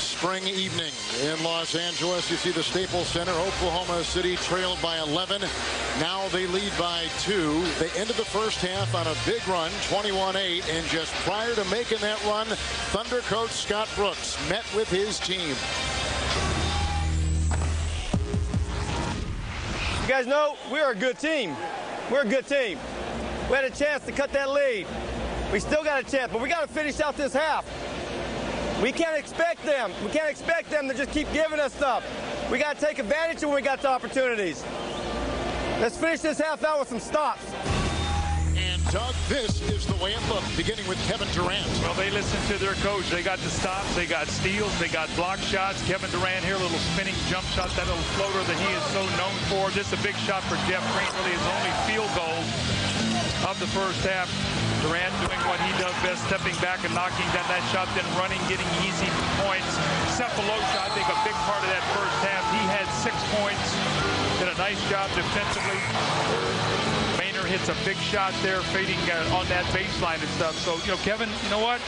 spring evening in Los Angeles. You see the Staples Center. Oklahoma City trailed by 11. Now they lead by 2. They ended the first half on a big run, 21-8. And just prior to making that run, Thunder coach Scott Brooks met with his team. You guys know we're a good team. We're a good team. We had a chance to cut that lead. We still got a chance, but we got to finish out this half. We can't expect them. We can't expect them to just keep giving us stuff. We got to take advantage when we got the opportunities. Let's finish this half out with some stops. And Doug, this is the way it looked, beginning with Kevin Durant. Well, they listened to their coach. They got the stops, they got steals, they got block shots. Kevin Durant here, a little spinning jump shot, that little floater that he is so known for. This is a big shot for Jeff Green, really his only field goal of the first half. Durant doing what he does best, stepping back and knocking down that shot, then running, getting easy points. Cephalosha, I think, a big part of that first half. He had 6 points, did a nice job defensively. Maynard hits a big shot there, fading on that baseline and stuff. So, you know, Kevin, you know what?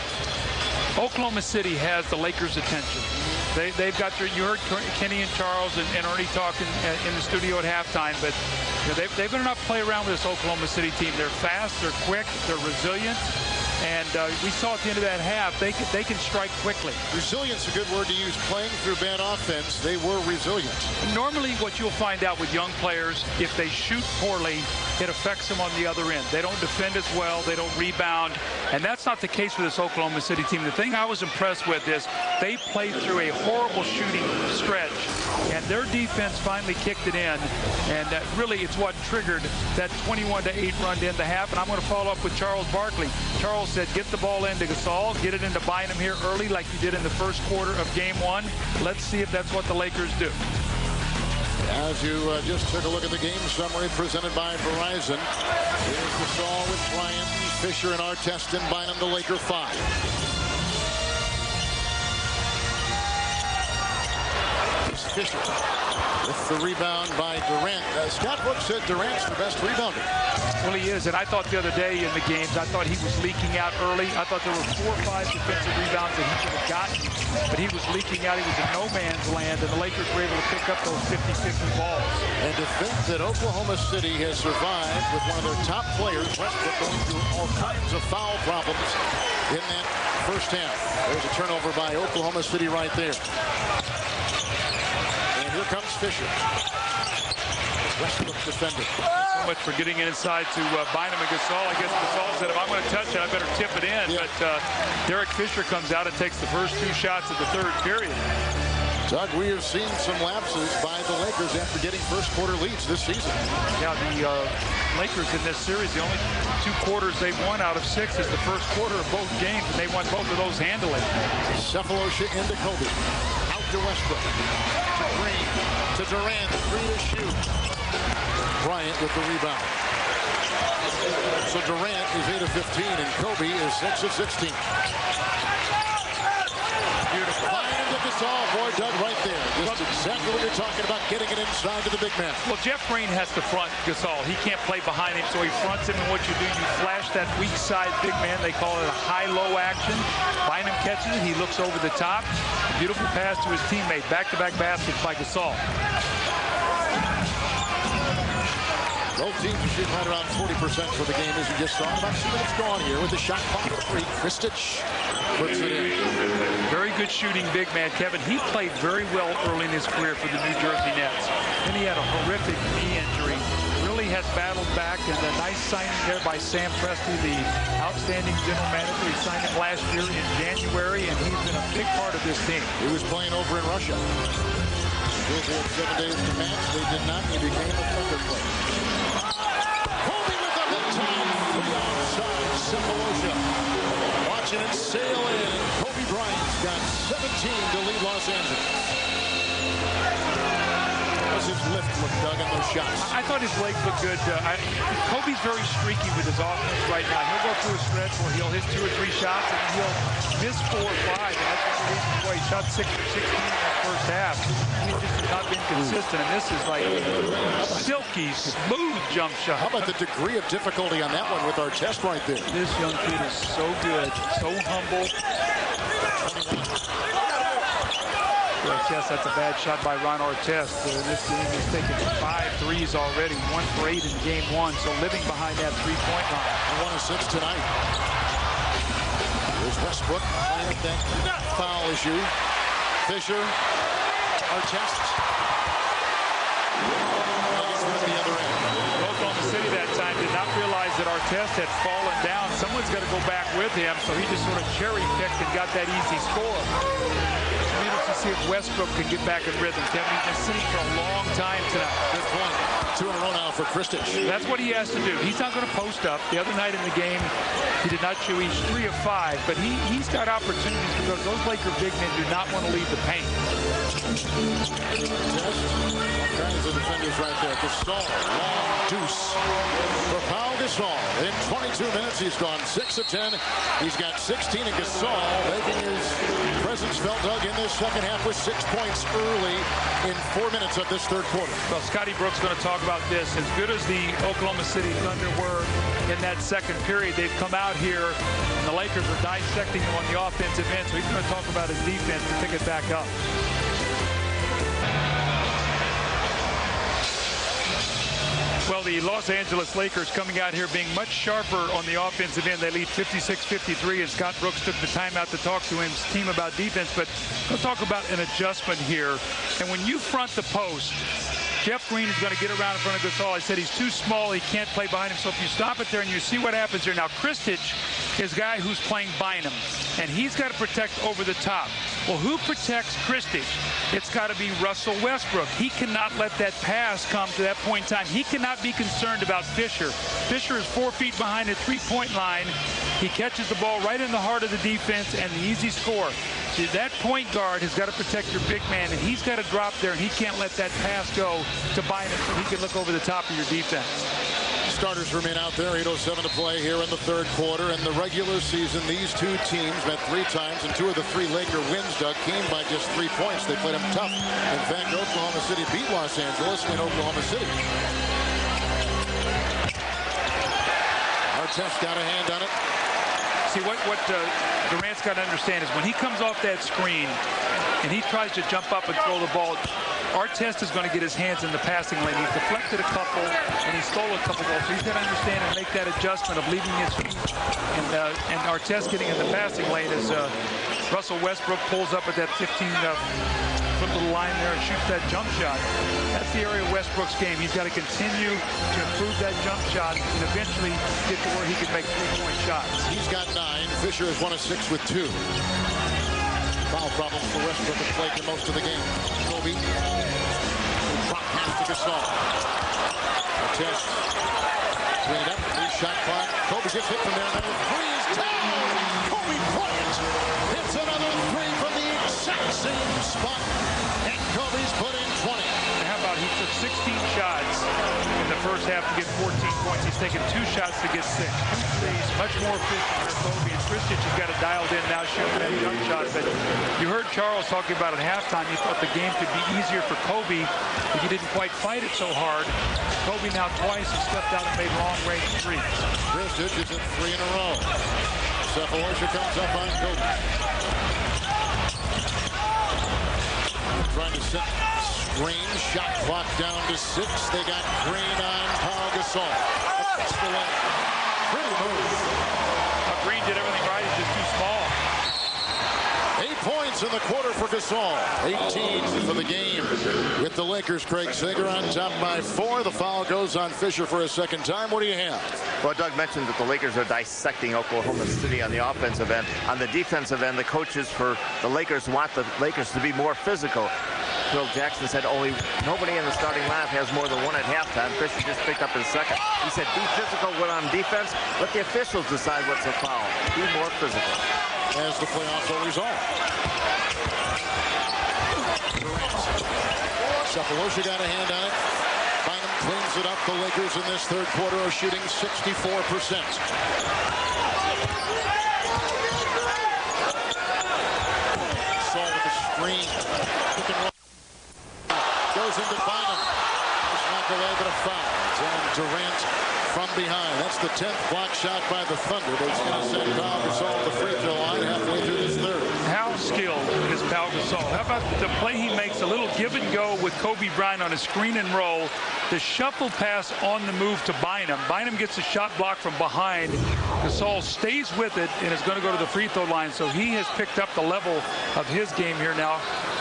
Oklahoma City has the Lakers' attention. They've got their, you heard Kenny and Charles and Ernie talking in the studio at halftime, but you know, they've been enough play around with this Oklahoma City team. They're fast, they're quick, they're resilient. And we saw at the end of that half, they can strike quickly. Resilience, a good word to use. Playing through bad offense, they were resilient. Normally what you'll find out with young players, if they shoot poorly, it affects them on the other end. They don't defend as well, they don't rebound, and that's not the case with this Oklahoma City team. The thing I was impressed with is they played through a horrible shooting stretch, and their defense finally kicked it in, and really it's what triggered that 21-8 run to end the half. And I'm going to follow up with Charles Barkley. Charles said, get the ball into Gasol, get it into Bynum here early like you did in the first quarter of game 1. Let's see if that's what the Lakers do. As you just took a look at the game summary presented by Verizon, here's Gasol with Bryant, Fisher, and Artest, and Bynum, the Laker 5. Fisher with the rebound by Durant. Scott Brooks said Durant's the best rebounder. Well, he is, and I thought the other day in the games, I thought he was leaking out early. I thought there were 4 or 5 defensive rebounds that he could have gotten, but he was leaking out. He was in no man's land, and the Lakers were able to pick up those 50-50 balls. And to think that Oklahoma City has survived with one of their top players, Westbrook, going through all kinds of foul problems in that first half. There's a turnover by Oklahoma City right there. Here comes Fisher. Westbrook defender. So much for getting it inside to Bynum and Gasol. I guess Gasol said, if I'm going to touch it, I better tip it in. Yeah. But Derek Fisher comes out and takes the first 2 shots of the third period. Doug, we have seen some lapses by the Lakers after getting first quarter leads this season. Yeah, the Lakers in this series, the only 2 quarters they've won out of 6 is the first quarter of both games, and they won both of those handily. Cephalosha into Kobe. Out to Westbrook. To Green. To Durant. 3 to shoot. Bryant with the rebound. So Durant is 8 of 15, and Kobe is 6 of 16. Beautiful. Bynum to Gasol. Boy, Doug, right there. Just exactly what you're talking about, getting it inside to the big man. Well, Jeff Green has to front Gasol. He can't play behind him, so he fronts him, and what you do, you flash that weak side big man. They call it a high-low action. Bynum catches it. He looks over the top. Beautiful pass to his teammate. Back-to-back baskets by Gasol. Both teams are shooting right around 40% for the game, as you just saw. About 2 minutes gone here with the shot clock at 3. Kristich puts it in. Very good shooting big man, Kevin. He played very well early in his career for the New Jersey Nets. Then he had a horrific knee injury. Really has battled back, and a nice signing there by Sam Presti, the outstanding general manager. He signed him last year in January, and he's been a big part of this team. He was playing over in Russia. They had 7 days to match. They did not. He became a Thunder player. Kobe with the mid-time. 3 onside. Cephalosha. Watching it sail in. Kobe Bryant's got 17 to lead Los Angeles. How's his lift look, Doug, in those shots? I thought his legs looked good. Kobe's very streaky with his offense right now. He'll go through a stretch where he'll hit 2 or 3 shots, and he'll miss 4 or 5. And that's one of the reasons why he shot 6 or 16 in that first half. He's just not been consistent, and this is like silky, smooth jump shot. How about the degree of difficulty on that one with Artest right there? This young kid is so good, so humble. Artest, that's a bad shot by Ron Artest. This game he's taken 5 threes already, 1 for 8 in game 1, so living behind that three-point line. 1 of 6 tonight. Here's Westbrook playing that foul issue. Fisher, Artest. The other end. Oklahoma City that time did not realize that Artest had fallen down. Someone's got to go back with him, so he just sort of cherry-picked and got that easy score. We need to see if Westbrook can get back in rhythm. Kevin, he's been sitting for a long time tonight. Good point. 2 in a row now for Kristich. That's what he has to do. He's not going to post up. The other night in the game, he did not shoot. He's 3 of 5, but he's got opportunities because those Laker big men do not want to leave the paint. All kinds of defenders right there. Gasol, long deuce for Pau Gasol. In 22 minutes, he's gone 6 of 10. He's got 16, and Gasol making his presence felt, Doug, in this second half with 6 points early in 4 minutes of this third quarter. Well, Scotty Brooks going to talk about this. As good as the Oklahoma City Thunder were in that second period, they've come out here, and the Lakers are dissecting them on the offensive end, so he's going to talk about his defense to pick it back up. Well, the Los Angeles Lakers coming out here being much sharper on the offensive end. They lead 56-53, and Scott Brooks took the time out to talk to his team about defense. But we'll talk about an adjustment here. And when you front the post, Jeff Green is going to get around in front of Gasol. I said he's too small. He can't play behind him. So if you stop it there and you see what happens here. Now, Kristich is a guy who's playing Bynum, and he's got to protect over the top. Well, who protects Kristich? It's got to be Russell Westbrook. He cannot let that pass come to that point in time. He cannot be concerned about Fisher. Fisher is 4 feet behind the three-point line. He catches the ball right in the heart of the defense and the easy score. See, that point guard has got to protect your big man, and he's got to drop there, and he can't let that pass go to Bynum so he can look over the top of your defense. Starters remain out there. 8:07 to play here in the third quarter. In the regular season, these two teams met 3 times, and 2 of the 3 Laker wins, Doug, came by just 3 points. They played them tough. In fact, Oklahoma City beat Los Angeles in Oklahoma City. Artest got a hand on it. See, what Durant's got to understand is when he comes off that screen and he tries to jump up and throw the ball, Artest is going to get his hands in the passing lane. He's deflected a couple, and he stole a couple balls. So he's got to understand and make that adjustment of leaving his feet and Artest getting in the passing lane as Russell Westbrook pulls up at that 15-foot little line there and shoots that jump shot. That's the area of Westbrook's game. He's got to continue to improve that jump shot and eventually get to where he can make 3-point shots. He's got 9. Fisher is 1 of 6 with 2. Foul problems for Westbrook have plagued him most of the game. Kobe. Drop pass to Gasol. Artest. Swing it up. 3-shot clock. Kobe gets hit from there. Number 3 is down. Kobe Bryant hits another 3 from the exact same spot. And Kobe's put in 20. How about he took 16 shots in the first half to get 14 points. He's taken 2 shots to get 6. He's much more efficient than Kobe. And Kristich has got it dialed in now shooting that jump shot. But you heard Charles talking about at halftime. He thought the game could be easier for Kobe if he didn't quite fight it so hard. Kobe now twice has stepped out and made long-range threes. Kristich is at 3 in a row. Cephalosha comes up on Kobe. Trying to set screen. Shot clock down to 6. They got Green on Pau Gasol. That's the way. Pretty move. Green did everything right. He's just too small. 8 points in the quarter for Gasol. 18 for the game. With the Lakers, Craig Sager on top by 4. The foul goes on Fisher for a second time. What do you have? Well, Doug mentioned that the Lakers are dissecting Oklahoma City on the offensive end. On the defensive end, the coaches for the Lakers want the Lakers to be more physical. Phil Jackson said nobody in the starting lineup has more than 1 at halftime. Fisher just picked up his second. He said be physical when on defense. Let the officials decide what's a foul. Be more physical. As the playoffs will resolve. Cephalosha got a hand on it. Bynum cleans it up. The Lakers in this third quarter are shooting 64%. Saul with the screen. Pick and roll. Goes into Bynum. It's knocked away, but a foul. It's on Durant from behind. That's the 10th block shot by the Thunder. But it's going to send Pau Gasol to the free throw line halfway through this third. How skilled is Pau Gasol? Gasol. How about the play he makes, a little give and go with Kobe Bryant on a screen and roll. The shuffle pass on the move to Bynum. Bynum gets a shot block from behind. Gasol stays with it and is going to go to the free throw line. So he has picked up the level of his game here now.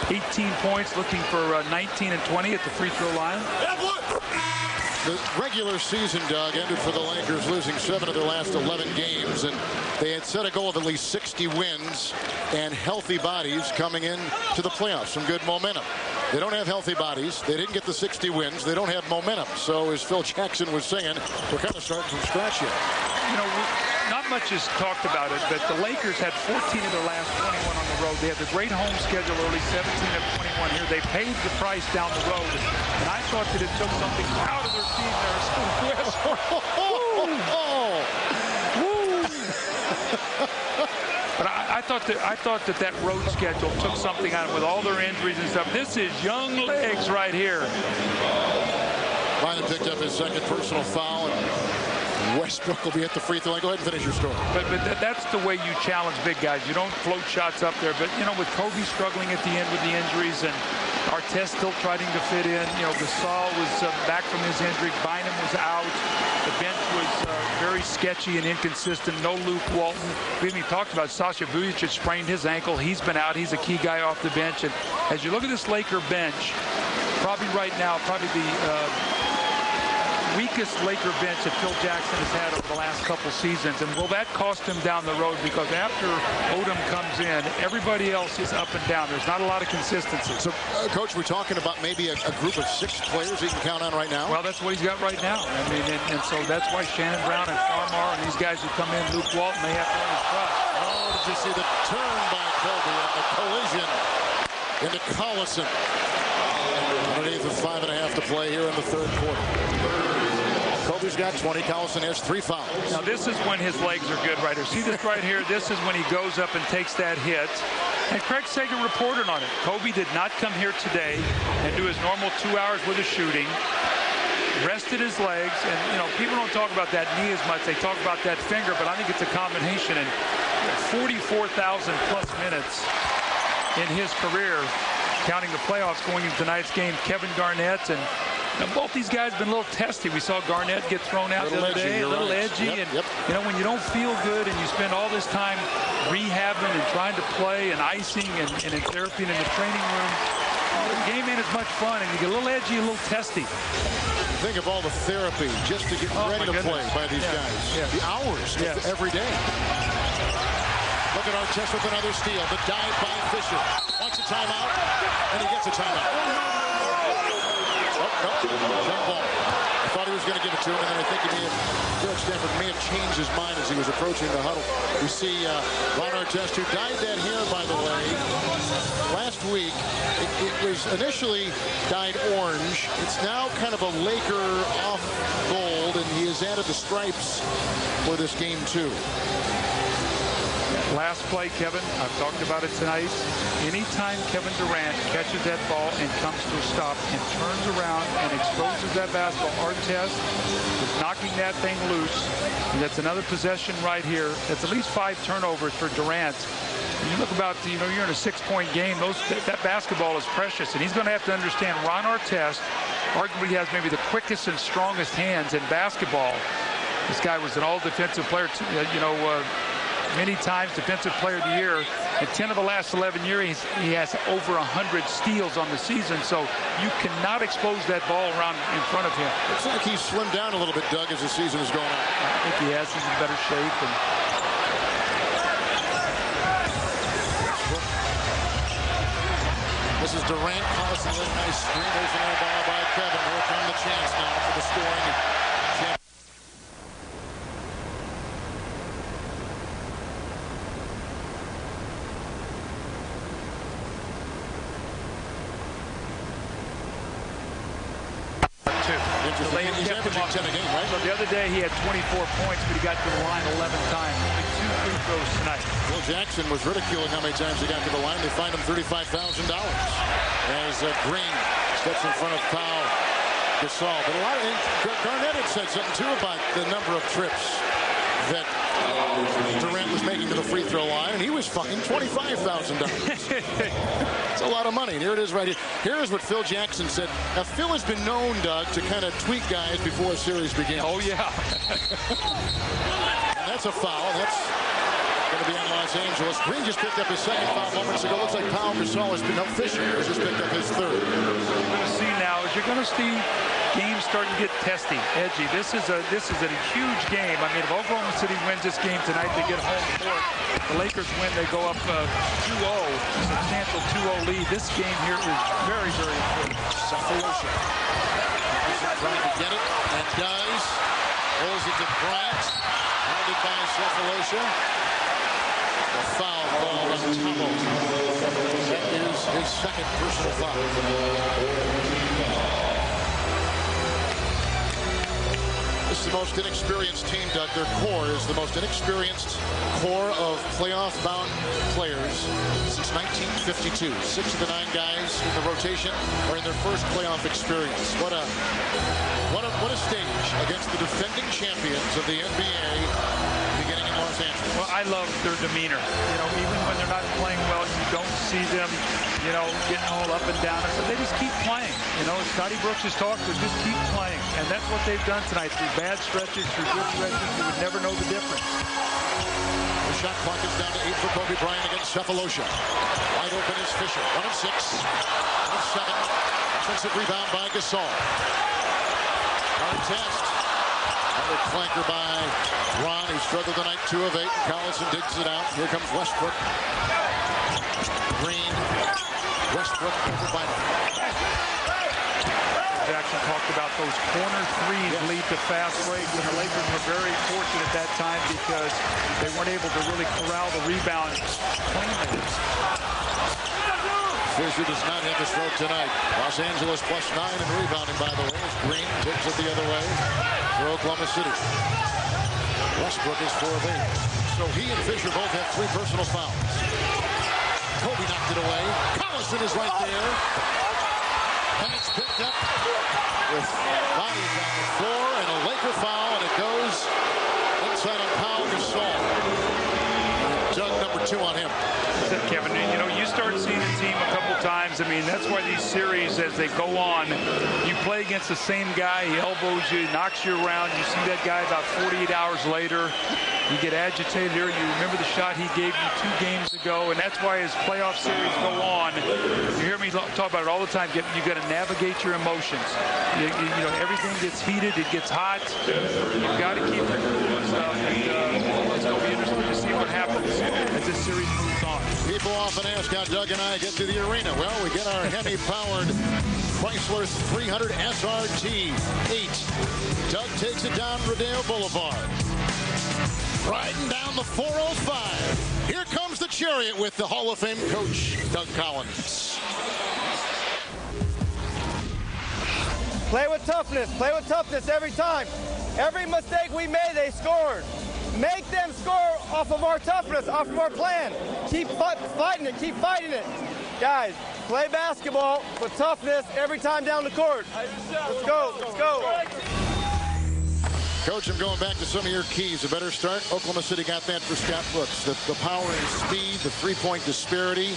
18 points, looking for 19 and 20 at the free throw line. The regular season, Doug, ended for the Lakers, losing 7 of their last 11 games, and they had set a goal of at least 60 wins and healthy bodies coming in to the playoffs. Some good momentum. They don't have healthy bodies. They didn't get the 60 wins. They don't have momentum. So, as Phil Jackson was saying, we're kind of starting from scratch here. You know, not much is talked about it, but the Lakers had 14 of their last 21 on the road. They had the great home schedule early, 17 of 21 here. They paid the price down the road, and I thought that it took something out of their team there. But I thought that road schedule took something out of it with all their injuries and stuff. This is young legs right here. Bynum picked up his second personal foul, and Westbrook will be at the free throw line. Go ahead and finish your story. But that's the way you challenge big guys. You don't float shots up there. But, you know, with Kobe struggling at the end with the injuries and Artest still trying to fit in, you know, Gasol was back from his injury. Bynum was out. The bench was very sketchy and inconsistent. No Luke Walton. We haven't even talked about Sasha Vujacic sprained his ankle. He's been out. He's a key guy off the bench. And as you look at this Laker bench, probably right now, probably the weakest Laker bench that Phil Jackson has had over the last couple seasons. And will that cost him down the road? Because after Odom comes in, everybody else is up and down. There's not a lot of consistency. So, Coach, we're talking about maybe a group of 6 players he can count on right now? Well, that's what he's got right now. I mean, and so that's why Shannon Brown and Farmar and these guys who come in, Luke Walton, they have to earn his trust. Oh, did you see the turn by Kobe and the collision into Collison? Underneath with 5.5 to play here in the third quarter. Kobe's got 20. Collison has 3 fouls. Now, this is when his legs are good right here. See this right here? This is when he goes up and takes that hit. And Craig Sager reported on it. Kobe did not come here today and do his normal 2 hours worth of shooting. Rested his legs. And, you know, people don't talk about that knee as much. They talk about that finger, but I think it's a combination. And 44,000 plus minutes in his career, counting the playoffs going into tonight's game. Kevin Garnett and both these guys have been a little testy. We saw Garnett get thrown out the other day, a little edgy. Yep, and, yep. you know, when you don't feel good and you spend all this time rehabbing and trying to play and icing and in therapy and in the training room, the game ain't as much fun, and you get a little edgy, a little testy. Think of all the therapy just to get ready to play by these guys. Yes. The hours every day. Look at Artest with another steal. The dive by Fisher. Wants a timeout, and he gets a timeout. Jump ball. I thought he was going to give it to him, and then I think George Stanford may have changed his mind as he was approaching the huddle. We see Ron Artest, who dyed that hair, by the way, last week. It was initially dyed orange. It's now kind of a Laker off gold, and he has added the stripes for this game, too. Last play, Kevin, I've talked about it tonight. Anytime Kevin Durant catches that ball and comes to a stop and turns around and exposes that basketball, Artest is knocking that thing loose. And that's another possession right here. That's at least 5 turnovers for Durant. And you look about, you know, you're in a 6-point game. That basketball is precious. And he's going to have to understand Ron Artest arguably has maybe the quickest and strongest hands in basketball. This guy was an all-defensive player, you know, many times Defensive Player of the Year. In 10 of the last 11 years, he has over 100 steals on the season, so you cannot expose that ball around in front of him. Looks like he's slimmed down a little bit, Doug, as the season is going on. I think he has. He's in better shape. And this is Durant. Collison with a nice screen. There's another ball by Kevin. Here comes the chance now for the scoring. He's averaging 10 a game, right? So the other day he had 24 points, but he got to the line 11 times. Only 2 free throws tonight. Phil Jackson was ridiculing how many times he got to the line. They fined him $35,000 as Green steps in front of Powell. Gasol. But a lot of Garnett had said something too about the number of trips that Durant was making to the free throw line, and he was fucking $25,000. It's a lot of money. And here it is right here. Here's what Phil Jackson said. Now, Phil has been known, Doug, to kind of tweak guys before a series begins. Oh, yeah. And that's a foul. That's going to be on Los Angeles. Green just picked up his second foul moments ago. Looks like Pau Gasol has been up. Fisher has just picked up his third. What you're going to see now is you're going to see games starting to get testy, edgy. This is a huge game. I mean, if Oklahoma City wins this game tonight, they get home court. The Lakers win, they go up 2-0, substantial 2-0 lead. This game here is very, very important. Cephalosha trying to get it and does. Rolls it to Bryant. Handed by Cephalosha. A foul ball on Tamo. That is his second personal foul. This is the most inexperienced team, Doug. Their core is the most inexperienced core of playoff-bound players since 1952. 6 of the 9 guys in the rotation are in their first playoff experience. What a stage against the defending champions of the NBA beginning in Los Angeles. Well, I love their demeanor. You know, even when they're not playing well, you don't see them, you know, getting all up and down. So they just keep playing. You know, as Scotty Brooks has talked, they just keep playing. And that's what they've done tonight. Through bad stretches, through good stretches, you would never know the difference. The shot clock is down to 8 for Kobe Bryant against Cephalosha. Wide open is Fisher. 1 of 6. 1 of 7. Offensive rebound by Gasol. Hard test. Another flanker by Ron, who struggled tonight. 2 of 8. Collison digs it out. Here comes Westbrook. Green. Westbrook over by Jackson talked about those corner threes lead to fast breaks, and the Lakers were very fortunate at that time because they weren't able to really corral the rebound cleanly. Fisher does not have the stroke tonight. Los Angeles +9 in rebounding, by the way, as Green takes it the other way for Oklahoma City. Westbrook is 4 of 8. So he and Fisher both have 3 personal fouls. Kobe knocked it away. Collison is right there. And it's picked up with bodies on the floor and a Laker foul, and it goes inside on Pau Gasol. Doug, number 2 on him. That's it, Kevin. You know, you start seeing the team a couple times. I mean, that's why these series, as they go on, you play against the same guy. He elbows you, knocks you around. You see that guy about 48 hours later. You get agitated here. You remember the shot he gave you 2 games ago, and that's why as playoff series go on, you hear me talk about it all the time. You got to navigate your emotions. You know, everything gets heated. It gets hot. You've got to keep it cool and stuff. And it's going to be interesting to see what happens as this series moves on. People often ask how Doug and I get to the arena. Well, we get our Hemi-powered Chrysler 300 SRT 8. Doug takes it down Rodeo Boulevard. Riding down the 405. Here comes the chariot with the Hall of Fame coach, Doug Collins. Play with toughness. Play with toughness every time. Every mistake we made, they scored. Make them score off of our toughness, off of our plan. Keep fighting it. Keep fighting it. Guys, play basketball with toughness every time down the court. Let's go. Let's go. Coach, I'm going back to some of your keys. A better start. Oklahoma City got that for Scott Brooks. The power and speed, the 3-point disparity.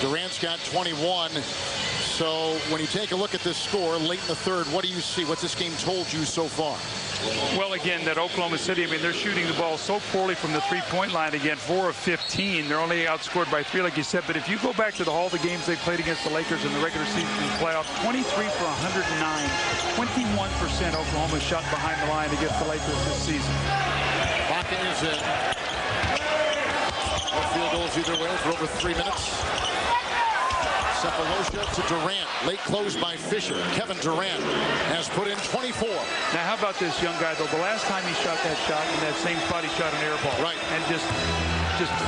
Durant's got 21. So when you take a look at this score late in the third, what do you see? What's this game told you so far? Well, again, that Oklahoma City, I mean, they're shooting the ball so poorly from the 3-point line. Again, 4 of 15. They're only outscored by 3, like you said. But if you go back to all the games they played against the Lakers in the regular season playoff, 23 for 109, 21% Oklahoma shot behind the line against the Lakers this season. Clock is in. No field goals either way for over 3 minutes. Cephalosha to Durant. Late close by Fisher. Kevin Durant has put in 24. Now, how about this young guy, though? The last time he shot that shot, in that same spot, he shot an air ball. Right. And just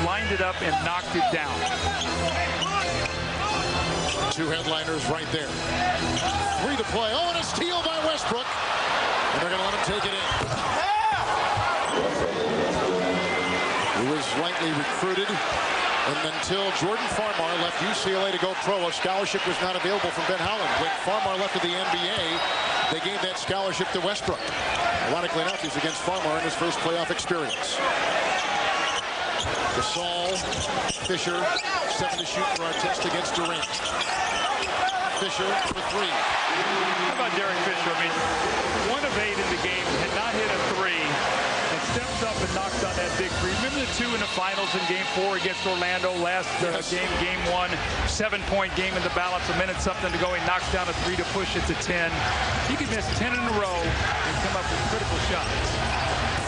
lined it up and knocked it down. 2 headliners right there. 3 to play. Oh, and a steal by Westbrook. And they're going to let him take it in. He was lightly recruited. And until Jordan Farmar left UCLA to go pro, a scholarship was not available from Ben Howland. When Farmar left to the NBA, they gave that scholarship to Westbrook. Ironically enough, he's against Farmar in his first playoff experience. Gasol, Fisher, 7 to shoot for our test against Durant. Fisher for 3. How about Derek Fisher? I mean, 1 of 8 in the game, had not hit a 3, and steps up and knocks on that big 3. Remember the 2 in the finals in Game 4 against Orlando last Game 1, 7-point game in the balance, a minute something to go. He knocks down a 3 to push it to 10. He could miss 10 in a row and come up with critical shots.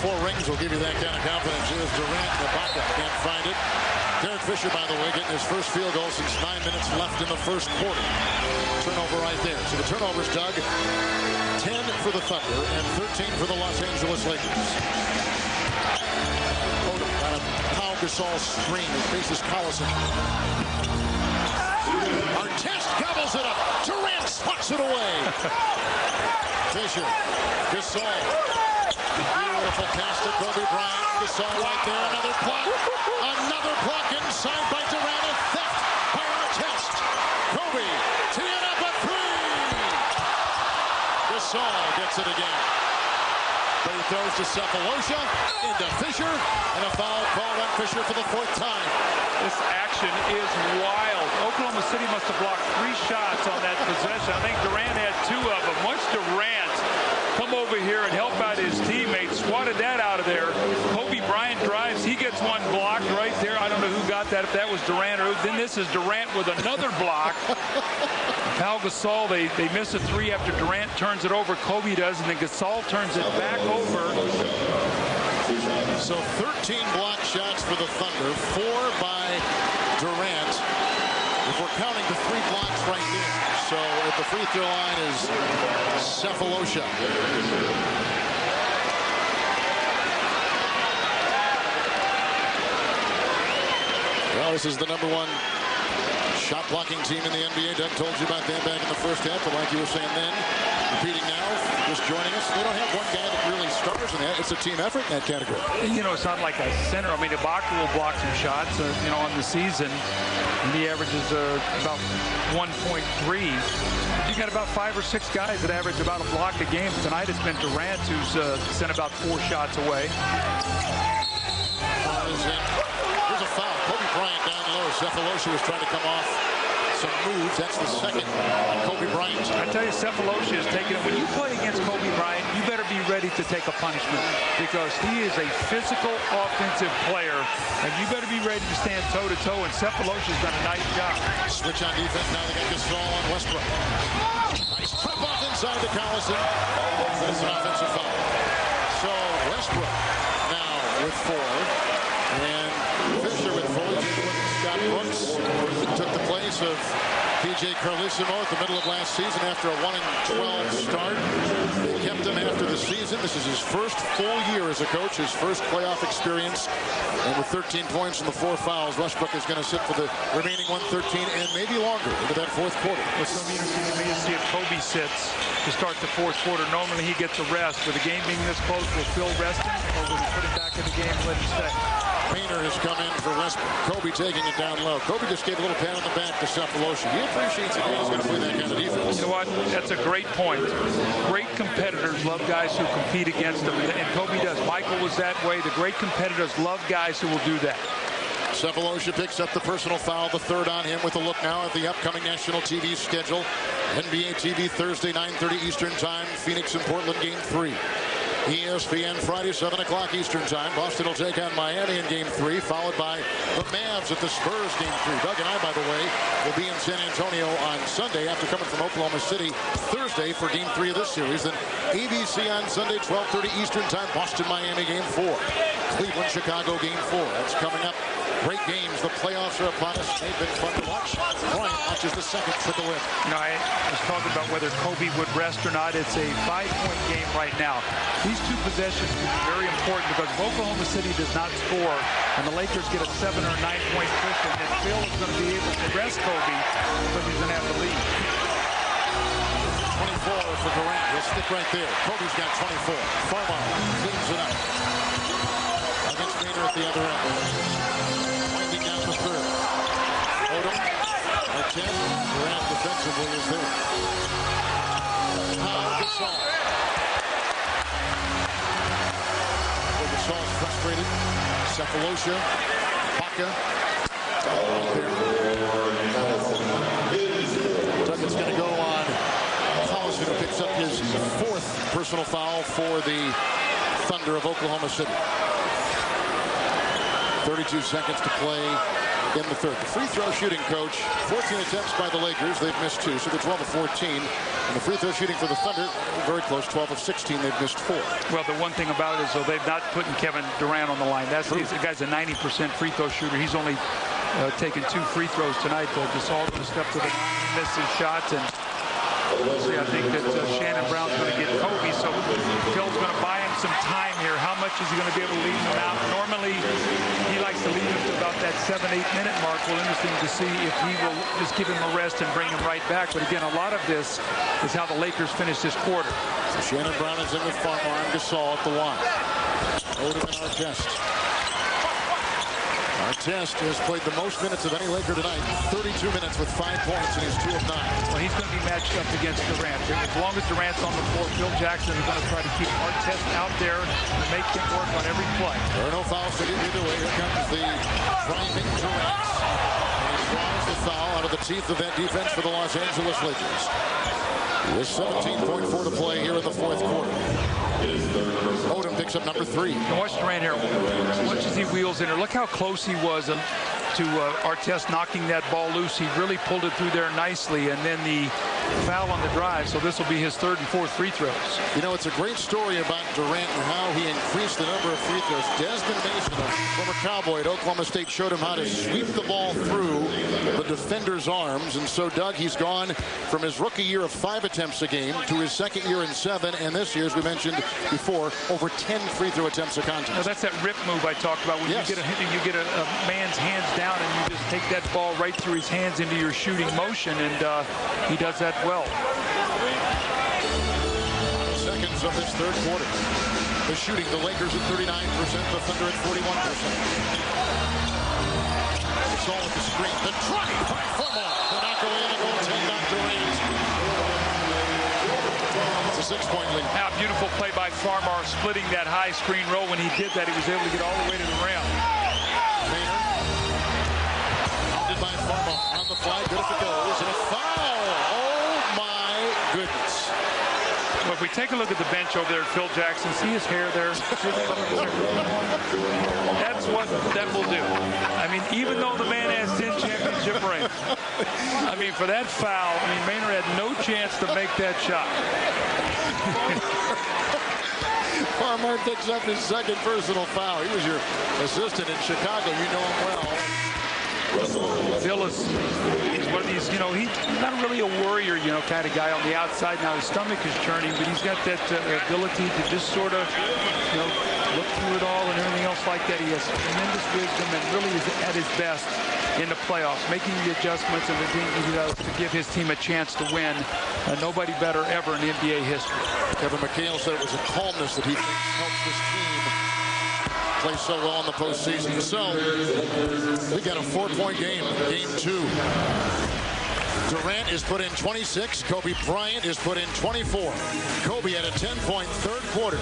4 rings will give you that kind of confidence. Here's Durant. Ibaka can't find it. Derek Fisher, by the way, getting his first field goal since 9 minutes left in the first quarter. Turnover right there. So the turnovers, Doug, 10 for the Thunder and 13 for the Los Angeles Lakers. Odom got a Pau Gasol screen. He faces Collison. Artest gobbles it up. Durant swats it away. Fisher, Gasol. Beautiful pass to Kobe Bryant. Gasol right there. Another block. Another block inside by Durant. A theft by Artest. Kobe teeing up a 3. Gasol gets it again. But he throws to Cephalosha, into Fisher, and a foul called on Fisher for the 4th time. This action is wild. Oklahoma City must have blocked 3 shots on that possession. I think Durant had 2 of them. Once Durant come over here and help out his teammates, swatted that out of there. Kobe Bryant drives. He gets 1 block right there. I don't know who got that, if that was Durant or who. Then this is Durant with another block. Pau Gasol, they miss a 3 after Durant turns it over. Kobe does, and then Gasol turns it back over. So 13 block shots for the Thunder, 4 by Durant. If we're counting the 3 blocks right there. So at the free throw line is Cephalosha. Well, this is the #1 shot blocking team in the NBA. Doug told you about that back in the first half, but like you were saying then, repeating now, just joining us, they don't have one guy that really stars in that. It's a team effort in that category. You know, it's not like a center. I mean, Ibaka will block some shots, you know, on the season. And he averages about 1.3. You got about 5 or 6 guys that average about a block a game. Tonight it's been Durant who's sent about 4 shots away. Here's a foul. Kobe Bryant down low. Cephalosha was trying to come off some moves. That's the 2nd on Kobe Bryant. I tell you, Cephalosha is taking it. When you play against Kobe Bryant, you better be ready to take a punishment because he is a physical offensive player, and you better be ready to stand toe-to-toe, and Cephalosha's done a nice job. Switch on defense. Now they got Gasol on Westbrook. Nice trip off inside to Collison. That's an offensive foul. So Westbrook now with 4. And Fisher with 4. Scott Brooks took the place of P.J. Carlissimo at the middle of last season after a 1-12 start. They kept him after the season. This is his first full year as a coach, his first playoff experience. And with 13 points and the 4 fouls, Westbrook is going to sit for the remaining 113 and maybe longer into that 4th quarter. It's going to be interesting to me to see if Kobe sits to start the 4th quarter. Normally he gets a rest. With the game being this close, will Phil rest him, or will he put him back in the game and let him stay? Painter has come in for Westbrook. Kobe taking it down low. Kobe just gave a little pat on the back to Cephalosha. He appreciates it. He's going to play that kind of defense. You know what? That's a great point. Great competitors love guys who compete against them, and Kobe does. Michael was that way. The great competitors love guys who will do that. Cephalosha picks up the personal foul, the 3rd on him, with a look now at the upcoming national TV schedule. NBA TV Thursday, 9:30 Eastern Time. Phoenix and Portland, Game 3. ESPN Friday, 7 o'clock Eastern Time. Boston will take on Miami in Game 3, followed by the Mavs at the Spurs Game 3. Doug and I, by the way, will be in San Antonio on Sunday after coming from Oklahoma City Thursday for Game 3 of this series. Then ABC on Sunday, 12:30 Eastern Time. Boston, Miami, Game 4. Cleveland, Chicago, Game 4. That's coming up. Great games. The playoffs are upon us. They've been fun to watch. Bryant watches the 2nd triple win. You know, I was talking about whether Kobe would rest or not. It's a 5-point game right now. These 2 possessions will be very important because if Oklahoma City does not score and the Lakers get a 7 or 9-point cushion, then Phil is going to be able to rest Kobe because he's going to have the lead. 24 for Durant. He'll stick right there. Kobe's got 24. Farmar cleans it up. Against Painter at the other end. Winding down the 3rd. Odom. Artest. Durant defensively is there. Gasol. Gasol's frustrated. Cephalosha. Shaka. Duggan's going to go on Collison, who picks up his 4th personal foul for the Thunder of Oklahoma City. 32 seconds to play in the third. The free throw shooting, coach, 14 attempts by the Lakers. They've missed 2, so they're 12 of 14. And the free throw shooting for the Thunder, very close, 12 of 16. They've missed 4. Well, the one thing about it is, though, they've not put Kevin Durant on the line. The guy's a 90% free throw shooter. He's only taken 2 free throws tonight. Gasol going to step to the line and miss his shots. And I think that Shannon Brown's going to get Kobe, so Phil's going to buy him some time here. How much is he going to be able to leave him out? Normally, he likes to leave him to about that 7-8 minute mark. Well, interesting to see if he will just give him a rest and bring him right back. But again, a lot of this is how the Lakers finish this quarter. So Shannon Brown is in with Farmer and Gasol at the line. Odom and Artest. Artest has played the most minutes of any Laker tonight. 32 minutes with 5 points, and he's 2 of 9. Well, he's going to be matched up against Durant. As long as Durant's on the floor, Phil Jackson is going to try to keep Artest out there and make him work on every play. There are no fouls to get either way. Here comes the driving Durant. And he draws the foul out of the teeth of that defense for the Los Angeles Lakers. With 17.4 to play here in the 4th quarter. Odom picks up number 3. And watch Durant here. Watch as he wheels in there. Look how close he was to Artest knocking that ball loose. He really pulled it through there nicely. And then the foul on the drive. So this will be his 3rd and 4th free throws. You know, it's a great story about Durant and how he increased the number of free throws. Desmond Mason, a former Cowboy at Oklahoma State, showed him how to sweep the ball through the defender's arms. And so, Doug, he's gone from his rookie year of 5 attempts a game to his 2nd year in 7. And this year, as we mentioned before, over 10 free throw attempts a contest. Now, that's that rip move I talked about. When yes. you get a man's hands down and you just take that ball right through his hands into your shooting motion. And he does that well. Seconds of this 3rd quarter. The shooting, the Lakers at 39%, the Thunder at 41%. It's all with the screen. The drive by Farmer. The knock away and a goaltend on Durant. It's a 6-point lead. Now, beautiful play by Farmar, splitting that high screen roll. When he did that, he was able to get all the way to the rim. Maynard. Pounded by Farmer on the fly. Good if it goes. And a foul. Oh, my goodness. Well, if we take a look at the bench over there, Phil Jackson, see his hair there? That's what that will do. I mean, even though the man has 10 championship rings, I mean, for that foul, I mean, Maynard had no chance to make that shot. Farmer picks up his 2nd personal foul. He was your assistant in Chicago. You know him well. Phil is one of these, you know, he's not really a warrior, you know, kind of guy on the outside. Now his stomach is churning, but he's got that ability to just sort of, you know, look through it all and everything else like that. He has tremendous wisdom and really is at his best in the playoffs, making the adjustments and the things he does to give his team a chance to win. Nobody better ever in NBA history. Kevin McHale said it was a calmness that he thinks helps this team play so well in the postseason. So we got a 4-point game, game 2. Durant is put in 26. Kobe Bryant is put in 24. Kobe had a 10-point 3rd quarter.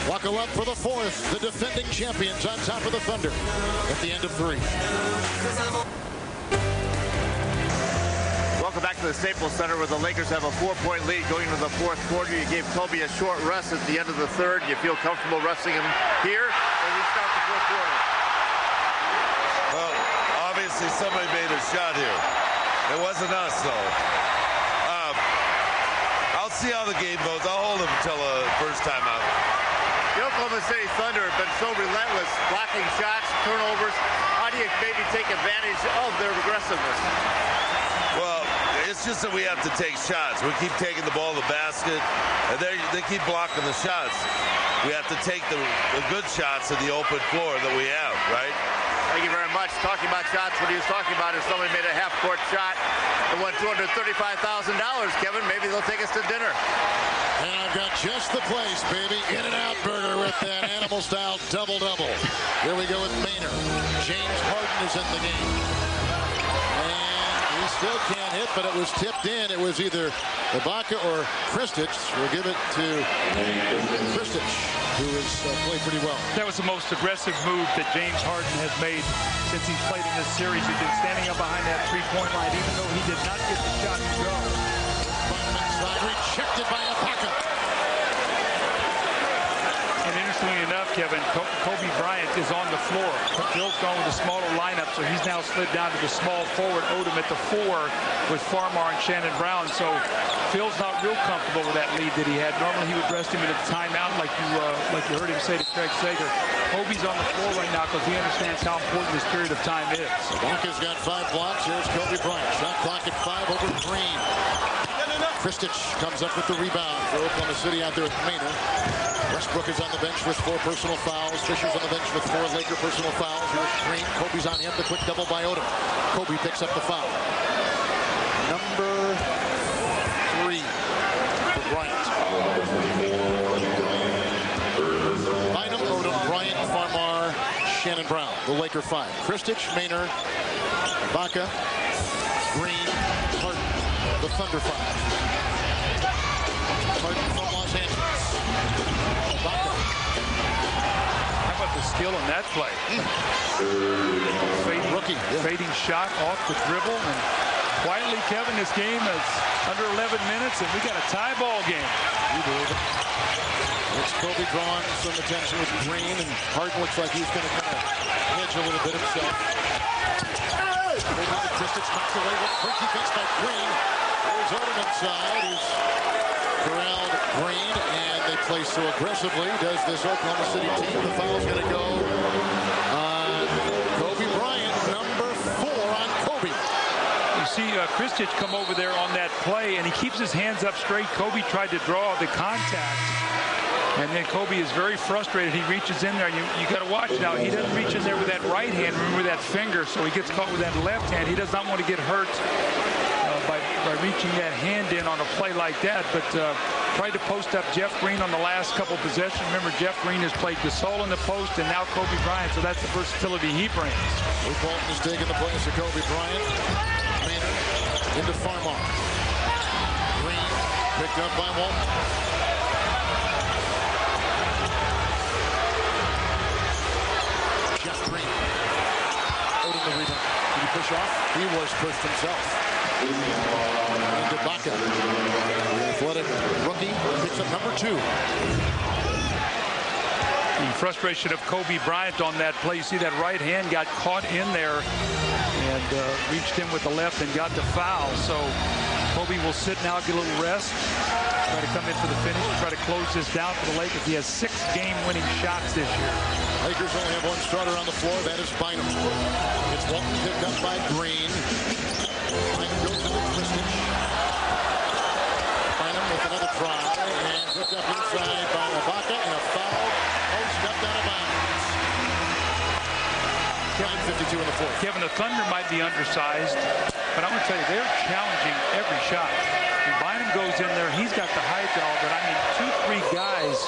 Buckle up for the 4th. The defending champions on top of the Thunder at the end of 3. Welcome back to the Staples Center, where the Lakers have a 4-point lead going into the 4th quarter. You gave Kobe a short rest at the end of the 3rd. You feel comfortable resting him here, or we start the 4th quarter? Well, obviously somebody made a shot here. It wasn't us, though. I'll see how the game goes. I'll hold him until the first time out. The Oklahoma City Thunder have been so relentless, blocking shots, turnovers. How do you maybe take advantage of their aggressiveness? Well, it's just that we have to take shots. We keep taking the ball to the basket, and they keep blocking the shots. We have to take the good shots in the open floor that we have, right? Thank you very much. Talking about shots, what he was talking about is somebody made a half-court shot and won $235,000, Kevin. Maybe they'll take us to dinner. And I've got just the place, baby. In-N-Out Burger with that animal-style double-double. Here we go with Maynard. James Harden is in the game. And he still can't hit hit, but it was tipped in. It was either Ibaka or Kristich. We'll give it to Kristich, who has played pretty well. That was the most aggressive move that James Harden has made since he's played in this series. He's been standing up behind that three-point line, even though he did not get the shot to go. Rejected by Ibaka. And interestingly enough, Kevin, Kobe Bryant is on the floor. Phil's gone with a smaller lineup, so he's now slid down to the small forward, Odom at the 4 with Farmar and Shannon Brown. So Phil's not real comfortable with that lead that he had. Normally he would rest him in a timeout like you heard him say to Craig Sager. Kobe's on the floor right now because he understands how important this period of time is. Ibaka's got 5 blocks. Here's Kobe Bryant. Shot clock at 5 over Green. Kristich comes up with the rebound for Oklahoma City out there with Maynard. Westbrook is on the bench with 4 personal fouls. Fisher's on the bench with 4 Laker personal fouls. Here's Green. Kobe's on him. The quick double by Odom. Kobe picks up the foul. Number 3 for Bryant. Bynum, Odom, Bryant, Farmar, Shannon Brown. The Laker 5. Kristich, Maynard, Ibaka, Green, Harden. The Thunder 5. Harden from Los Angeles. Ibaka. How about the skill in that play? Fading shot off the dribble. And quietly, Kevin, this game is under 11 minutes, and we got a tie ball game. You believe it. It's Kobe drawing some attention with Green, and Harden looks like he's going to kind of hedge a little bit himself. Kristich knocked away with quick defense by Green. There's Odom inside. He's corralled Green, and they play so aggressively. Does this Oklahoma City team? The foul's going to go on Kobe Bryant, number 4 on Kobe. You see Kristich come over there on that play, and he keeps his hands up straight. Kobe tried to draw the contact, and then Kobe is very frustrated. He reaches in there. You got to watch now. He doesn't reach in there with that right hand, remember that finger, so he gets caught with that left hand. He does not want to get hurt by reaching that hand in on a play like that, but tried to post up Jeff Green on the last couple possessions. Remember, Jeff Green has played Gasol in the post and now Kobe Bryant, so that's the versatility he brings. Luke Walton is taking the place of Kobe Bryant. Maynard into Farmar. Green picked up by Walton. Jeff Green. Odom the rebound. Did he push off? He was pushed himself. Into Ibaka. The athletic rookie picks up number 2. The frustration of Kobe Bryant on that play. You see that right hand got caught in there and reached in with the left and got the foul. So Kobe will sit now, get a little rest, try to come in for the finish, try to close this down for the Lakers. He has 6 game-winning shots this year. Lakers only have 1 starter on the floor. That is Bynum. It's Walton picked up by Green. Bynum goes into Kristich. Bynum with another try and hooked up inside by Ibaka and a foul. Oh, stepped out of bounds. 9:52 in the 4th. Kevin, the Thunder might be undersized, but I'm going to tell you, they're challenging every shot. When Bynum goes in there, he's got the height and all, but I mean, 2-3 guys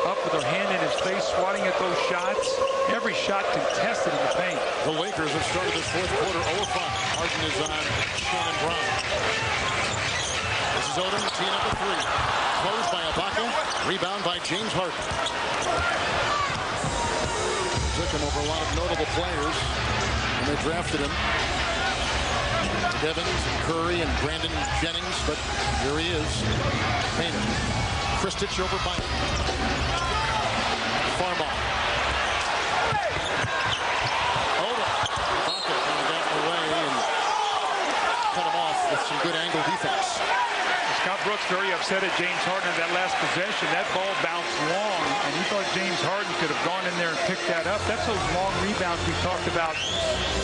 up with their hand in his face, swatting at those shots. Every shot contested in the paint. The Lakers have started this 4th quarter 0-5. Harden is on Shannon Brown. This is Odom, teeing up a 3. Closed by Ibaka. Rebound by James Harden. Took him over a lot of notable players when they drafted him. Evans, and Curry, and Brandon Jennings, but here he is. Maynard. Kristich over Bynum. Farmar. Odom. Ibaka kind of got in the way and cut him off with some good angle defense. Scott Brooks very upset at James Harden in that last possession. That ball bounced long, and he thought James Harden could have gone in there and picked that up. That's those long rebounds we talked about.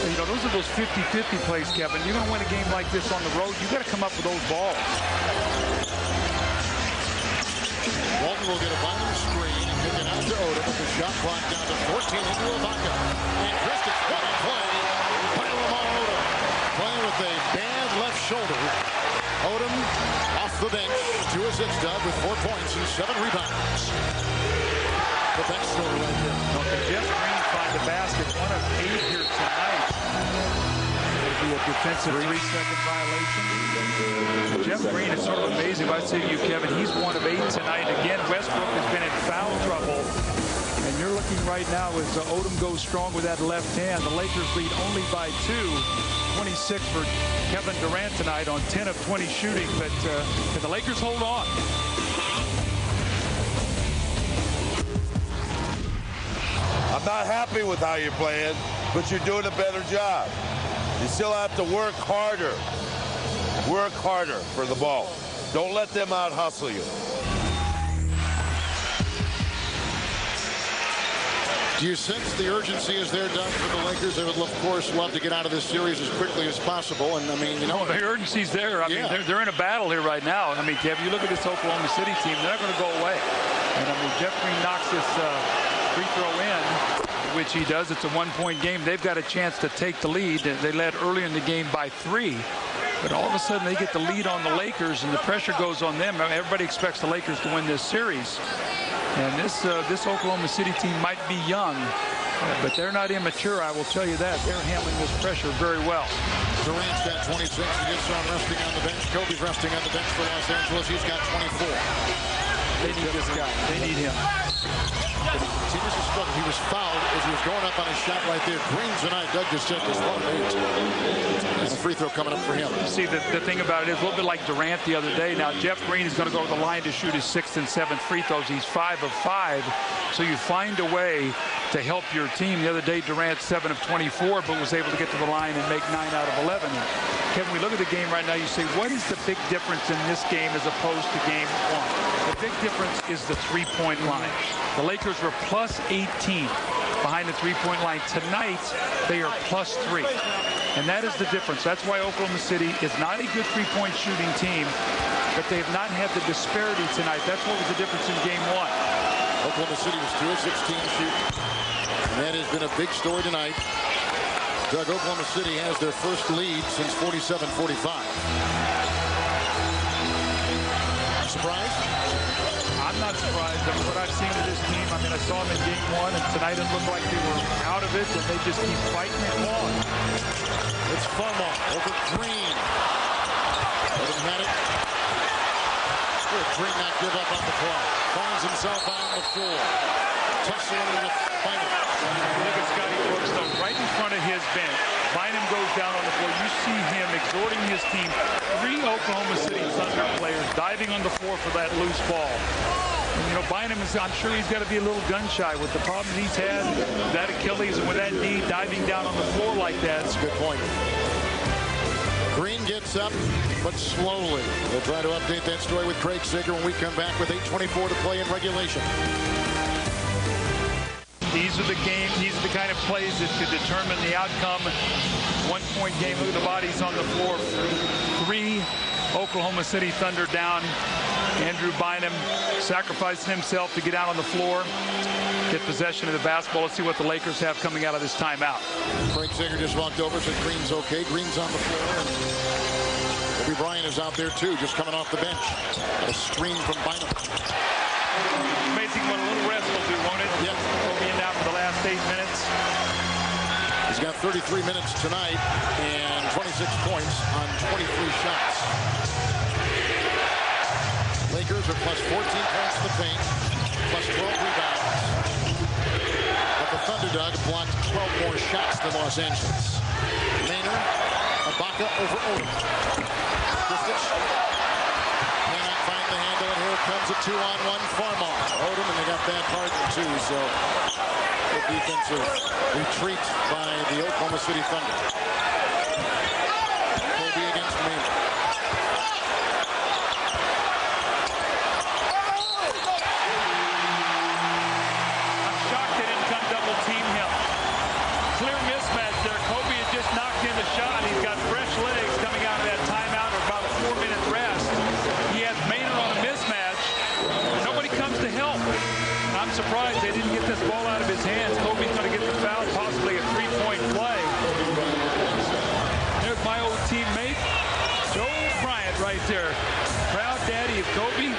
You know, those are those 50-50 plays, Kevin. You're going to win a game like this on the road. You've got to come up with those balls. Walton will get a Bynum screen and kick it out to Odom with the shot clock down to 14 into Ibaka. And Kristich, what a play by Lamar Odom. Playing with a bad left shoulder. Odom off the bench, 2 assists dub with 4 points and 7 rebounds. The bench story right here. Well, can Jeff Green find the basket? 1 of 8 here tonight. be a defensive 3-second violation. Jeff Green is sort of amazing. If I say to you, Kevin, he's 1 of 8 tonight. Again, Westbrook has been in foul trouble. And you're looking right now as Odom goes strong with that left hand. The Lakers lead only by 2. 26 for Kevin Durant tonight on 10 of 20 shooting. But can the Lakers hold on? I'm not happy with how you're playing, but you're doing a better job. You still have to work harder. Work harder for the ball. Don't let them out-hustle you. Do you sense the urgency is there, Doug, for the Lakers? They would, of course, love to get out of this series as quickly as possible. And, I mean, you know. Well, the urgency's there. I mean, they're in a battle here right now. I mean, Kevin, you look at this Oklahoma City team, they're not going to go away. And, I mean, Jeff Green knocks this free throw in, which he does. It's a 1-point game. They've got a chance to take the lead. They led earlier in the game by 3. But all of a sudden, they get the lead on the Lakers, and the pressure goes on them. I mean, everybody expects the Lakers to win this series. And this Oklahoma City team might be young, but they're not immature, I will tell you that. They're handling this pressure very well. Durant's got 26. He gets on resting on the bench. Kobe's resting on the bench for Los Angeles. He's got 24. They need this guy. They need him. See, this is struggle. He was fouled as he was going up on a shot right there. Green tonight, Doug just said, is 1 of 8. And a free throw coming up for him. See, the thing about it is a little bit like Durant the other day. Now, Jeff Green is going to go to the line to shoot his 6th and 7th free throws. He's 5 of 5. So you find a way to help your team. The other day, Durant 7 of 24, but was able to get to the line and make 9 out of 11. Kevin, we look at the game right now, you say, what is the big difference in this game as opposed to game 1? The big difference is the three-point line. The Lakers were plus 18 behind the three-point line. Tonight, they are plus 3. And that is the difference. That's why Oklahoma City is not a good three-point shooting team, but they have not had the disparity tonight. That's what was the difference in game 1. Oklahoma City was 2 of 16 shooting. And that has been a big story tonight. Doug, Oklahoma City has their first lead since 47-45. Surprised? I'm not surprised. I mean, what I've seen with this team, I mean, I saw them in game 1, and tonight it looked like they were out of it, and they just keep fighting and clawing. It's Farmar over Green. Odom had it. Good. Green not give up on the play. Finds himself on the floor. Tussling with Bynum. Look at Scotty Brooks, though, right in front of his bench. Bynum goes down on the floor. You see him exhorting his team. 3 Oklahoma City Thunder players diving on the floor for that loose ball. And, you know, Bynum is, I'm sure he's got to be a little gun shy with the problems he's had, that Achilles and with that knee diving down on the floor like that. That's a good point. Green gets up, but slowly. We'll try to update that story with Craig Sager when we come back with 8:24 to play in regulation. These are the kind of plays that could determine the outcome. 1-point game. Look at the bodies on the floor. 3 Oklahoma City Thunder down. Andrew Bynum sacrificing himself to get out on the floor, get possession of the basketball. Let's see what the Lakers have coming out of this timeout. Craig Sager just walked over, said Green's okay. Green's on the floor, and Kobe Bryant is out there too, just coming off the bench. A screen from Bynum. Amazing what a little rest will do, won't it? Yep. Kobe in now for the last 8 minutes. He's got 33 minutes tonight and 26 points on 23 shots. Lakers are plus 14 points in the paint, plus 12 rebounds. But the Thunder, Doug, blocked 12 more shots than Los Angeles. Maynard, Ibaka over Odom. Distance. Cannot find the handle, and here comes a 2-on-1 Farmar. Odom, and they got bad partner too, so good defensive retreat by the Oklahoma City Thunder. Kobe against Maynard. Surprised they didn't get this ball out of his hands. Kobe's going to get the foul, possibly a 3-point play. There's my old teammate, Joe Bryant, right there. Proud daddy of Kobe.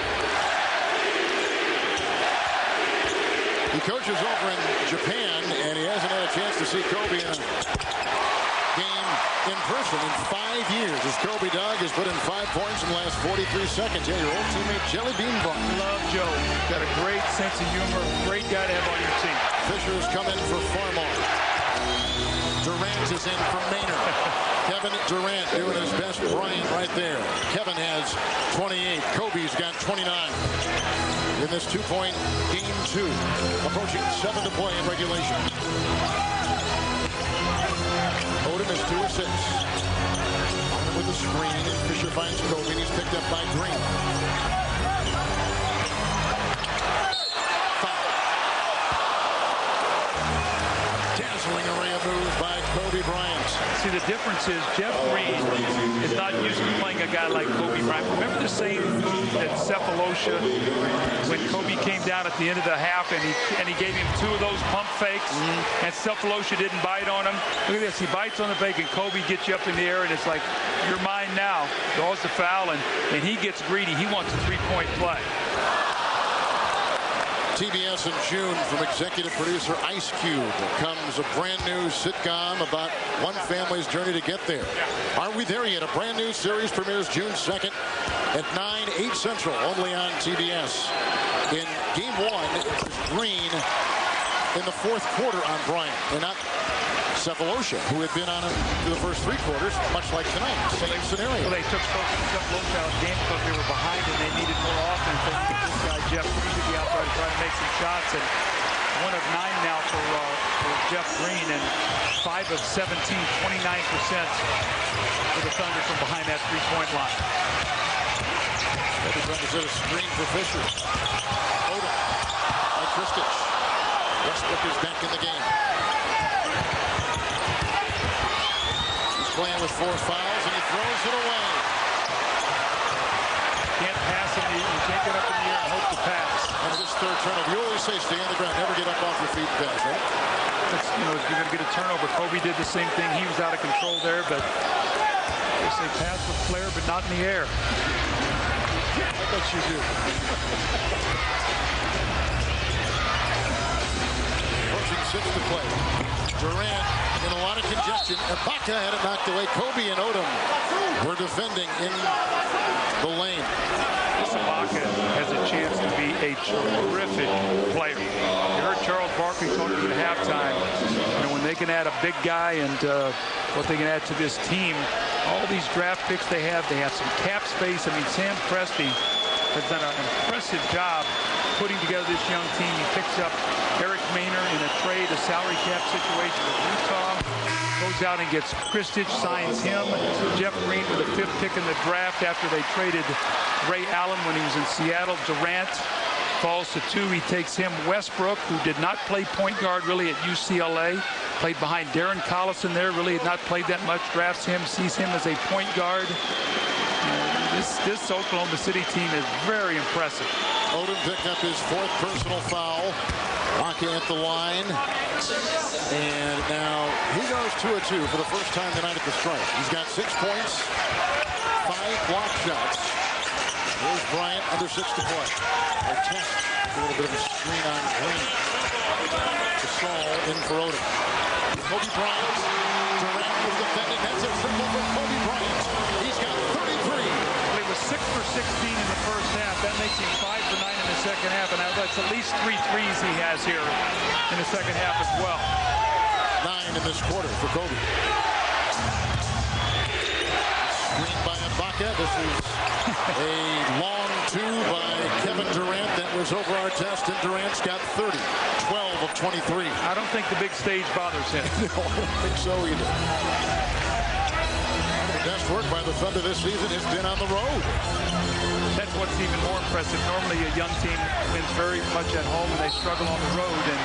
He coaches over in Japan, and he hasn't had a chance to see Kobe in game in person in 5 years as Kobe Dog has put in 5 points in the last 43 seconds. Yeah, your old teammate Jelly Bean Bun. Love Joe. Got a great sense of humor. Great guy to have on your team. Fisher's come in for Farmar. Durant is in for Maynard. Kevin Durant doing his best. Bryant right there. Kevin has 28. Kobe's got 29. In this 2-point game 2. Approaching 7 to play in regulation. Odom is 2 assists. With a screen, and Fisher finds Kobe, and he's picked up by Green. Foul. Dazzling array of moves by Kobe Bryant. See, the difference is Jeff Green is not used to playing a guy like Kobe Bryant. Remember the same move that Cephalosha, when Kobe came down at the end of the half and he gave him 2 of those pump fakes, and Cephalosha didn't bite on him. Look at this. He bites on the fake, and Kobe gets you up in the air, and it's like, you're mine now. Draws the foul, and he gets greedy. He wants a 3-point play. TBS in June from executive producer Ice Cube comes a brand new sitcom about one family's journey to get there. Are we there yet? A brand new series premieres June 2nd at 9/8 Central, only on TBS. In game 1, it's Green in the 4th quarter on Bryant, and not Cephalosha, who had been on him for the first 3 quarters, much like tonight. Same scenario. Well, they took Cephalosha out of the game because they were behind and they needed more offense. They needed this guy, Jeff Green, to be out there to try to make some shots. And 1 of 9 now for Jeff Green, and 5 of 17, 29% for the Thunder from behind that 3-point line. Representatives at a screen for Fisher. Odom by Kristich. Westbrook is back in the game. Playing with 4 fouls, and he throws it away. Can't pass him. You can't get up in the air and hope to pass. And this 3rd turnover, you always say stay on the ground, never get up off your feet and pass, right? If you're going to get a turnover, Kobe did the same thing. He was out of control there, but they say pass with flair, but not in the air. I bet you do. Approaching 6 to play. Durant in a lot of congestion. Ibaka had it knocked away. Kobe and Odom were defending in the lane. Ibaka has a chance to be a terrific player. You heard Charles Barkley talking at halftime. When they can add a big guy and what they can add to this team, all these draft picks they have some cap space. I mean, Sam Presti has done an impressive job putting together this young team. He picks up Eric Maynard in a trade, a salary cap situation with Utah. Goes out and gets Kristich, signs him. Jeff Green with the 5th pick in the draft after they traded Ray Allen when he was in Seattle. Durant falls to 2. He takes him. Westbrook, who did not play point guard really at UCLA, played behind Darren Collison there, really had not played that much, drafts him, sees him as a point guard. This Oklahoma City team is very impressive. Odom picked up his 4th personal foul. Ibaka at the line. And now he goes 2 of 2 for the first time tonight at the stripe. He's got 6 points, 5 block shots. Here's Bryant, under 6 to play. A test, a little bit of a screen on Green. Gasol in for Odom. Kobe Bryant. Durant was defending. That's a triple for Kobe Bryant. He's got 33. Well, he was 6 for 16 in the first half. That makes him 5 for 9 in the second half. And that's at least 3 threes he has here in the second half as well. 9 in this quarter for Kobe. Screen by Ibaka. This is a long 2 by Kevin Durant. That was over our test, and Durant's got 30. 12 of 23. I don't think the big stage bothers him. No, I don't think so either. The best work by the Thunder this season has been on the road. That's what's even more impressive. Normally a young team wins very much at home and they struggle on the road, and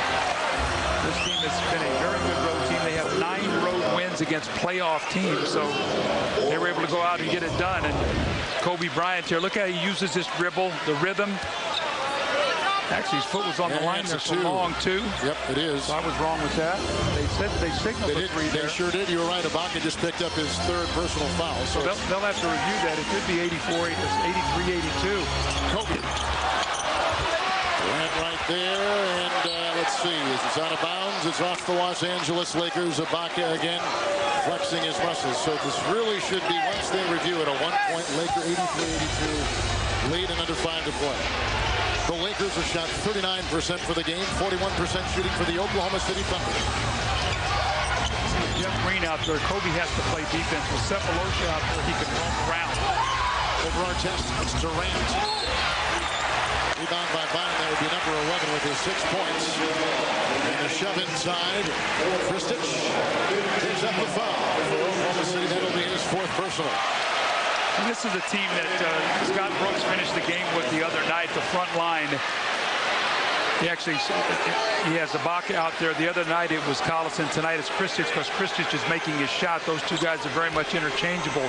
this team has been a very good road team. They have 9 road wins against playoff teams, so they were able to go out and get it done. And Kobe Bryant here, look how he uses this dribble, the rhythm. Actually, his foot was on the line there so long, too. Yep, it is. So I was wrong with that. They said they signaled the 3 there. They sure did. You were right. Ibaka just picked up his 3rd personal foul. So they'll have to review that. It could be 83-82. Kobe. Durant right there, and let's see. It's out of bounds. It's off the Los Angeles Lakers. Ibaka again flexing his muscles. So this really should be, once they review it, a 1-point Laker 83-82 lead and under 5 to play. The Lakers have shot 39% for the game, 41% shooting for the Oklahoma City Thunder. Jeff Green out there. Kobe has to play defense. With Cephalosha out there, he can roam around. Over our test, it's Durant. Rebound by Bynum. That would be number 11 with his 6 points. And a shove inside. Kristich gives up the foul for Oklahoma City. That'll be his 4th personal. And this is a team that Scott Brooks finished the game with the other night. The front line. He has Ibaka out there. The other night it was Collison. Tonight it's Kristich, because Kristich is making his shot. Those two guys are very much interchangeable.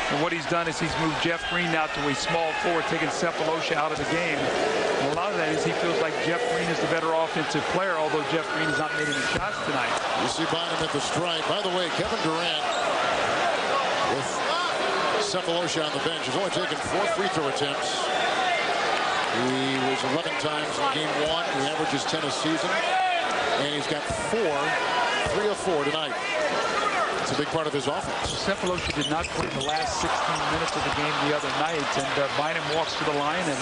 And what he's done is he's moved Jeff Green out to a small forward, taking Cephalosha out of the game. And a lot of that is he feels like Jeff Green is the better offensive player, although Jeff Green has not made any shots tonight. You see Bynum at the stripe. By the way, Kevin Durant with Cephalosha on the bench has only taken 4 free throw attempts. He was 11 times in game 1. He averages 10 a season. And he's got 3 of 4 tonight. It's a big part of his offense. Cephalosha did not play the last 16 minutes of the game the other night. And Bynum walks to the line. And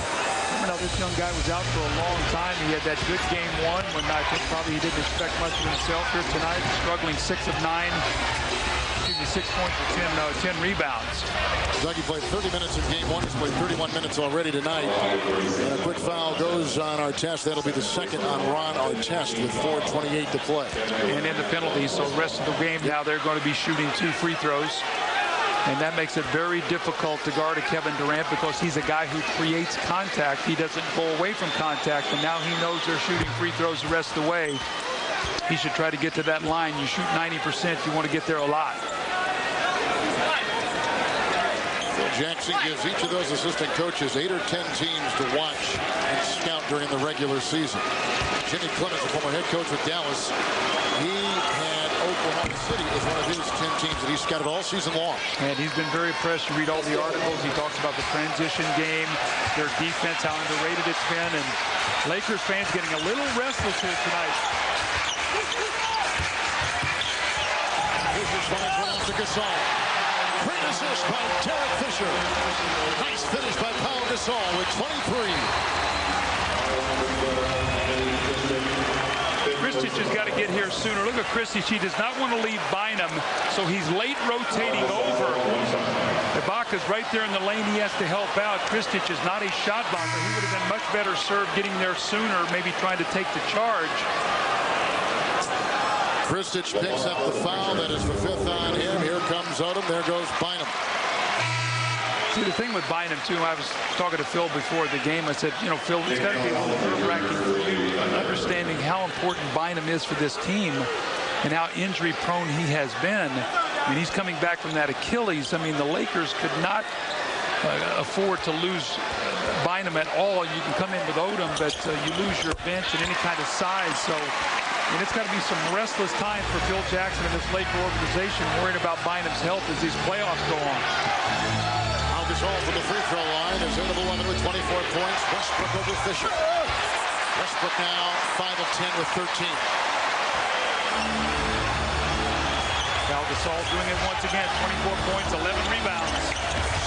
remember now, this young guy was out for a long time. He had that good game 1 when I think probably he didn't expect much of himself here tonight. Struggling 6 of 9. 6 points for 10 rebounds. Dougie played 30 minutes in game 1. He's played 31 minutes already tonight. And a quick foul goes on Artest. That'll be the second on Ron Artest with 4:28 to play. And in the penalties, so the rest of the game now they're going to be shooting 2 free throws. And that makes it very difficult to guard a Kevin Durant because he's a guy who creates contact. He doesn't go away from contact. And now he knows they're shooting free throws the rest of the way. He should try to get to that line. You shoot 90%, you want to get there a lot. Jackson gives each of those assistant coaches 8 or 10 teams to watch and scout during the regular season. Jimmy Clemens, the former head coach with Dallas, he had Oklahoma City as one of his 10 teams that he scouted all season long. And he's been very impressed. You read all the articles. He talks about the transition game, their defense, how underrated it's been, and Lakers fans getting a little restless here tonight. Fisher's finds one off to Gasol. Great assist by Derek Fisher. Nice finish by Pau Gasol with 23. Kristich has got to get here sooner. Look at Kristich. He does not want to leave Bynum, so he's late rotating over. Ibaka's right there in the lane. He has to help out. Kristich is not a shot blocker. He would have been much better served getting there sooner, maybe trying to take the charge. Kristich picks up the foul. That is the 5th on him. Here comes Odom. There goes Bynum. See, the thing with Bynum, too, I was talking to Phil before the game. I said, you know, Phil, it's got to be a little nerve-wracking for you, understanding how important Bynum is for this team and how injury-prone he has been. I mean, he's coming back from that Achilles. I mean, the Lakers could not afford to lose Bynum at all. You can come in with Odom, but you lose your bench and any kind of size. So, and it's got to be some restless time for Phil Jackson and this Laker organization worrying about Bynum's health as these playoffs go on. Gasol from the free throw line is in of 11 with 24 points. Westbrook over Fisher. Westbrook now 5 of 10 with 13. Pau Gasol doing it once again. 24 points, 11 rebounds.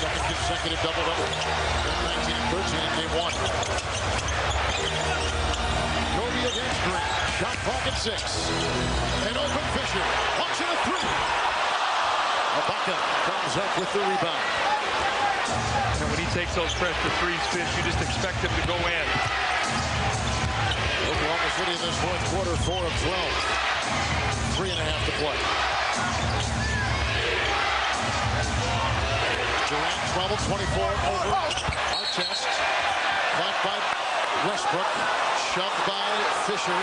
Second consecutive double-double. 19 and 13 in game 1. Kobe against Green. Shot clock at 6. And open Fisher. Launching a 3. Ibaka comes up with the rebound. And when he takes those pressure threes, Fish, you just expect him to go in. Oklahoma City in this 4th quarter, 4 of 12. 3.5 to play. Durant trouble, 24 over Artest. Blocked by Westbrook. Shoved by Fisher.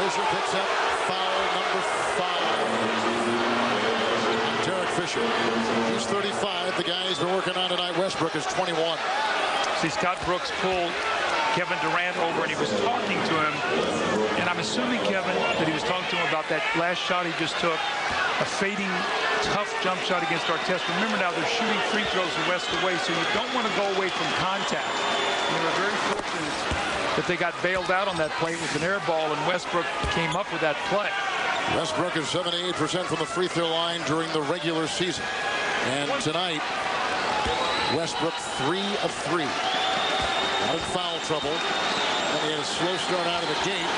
Fisher picks up foul number 5. Derek Fisher. He's 35. The guy he's been working on tonight, Westbrook, is 21. See, Scott Brooks pulled Kevin Durant over, and he was talking to him. And I'm assuming, Kevin, that he was talking to him about that last shot he just took, a fading tough jump shot against Artest. Remember now, they're shooting free throws the rest of the way, so you don't want to go away from contact. And they were very fortunate that they got bailed out on that play. It was an air ball, and Westbrook came up with that play. Westbrook is 78% from the free throw line during the regular season. And tonight, Westbrook 3 of 3. Out of foul trouble. And he had a slow start out of the gate.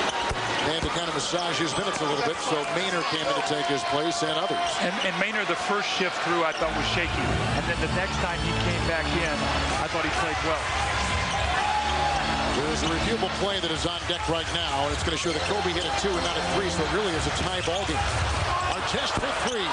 And to kind of massage his minutes a little bit, so Maynard came in to take his place and others. And Maynard, the first shift through, I thought was shaky. And then the next time he came back in, I thought he played well. There's a reviewable play that is on deck right now, and it's going to show that Kobe hit a 2 and not a 3, so it really is a tie ball game. Artest for 3.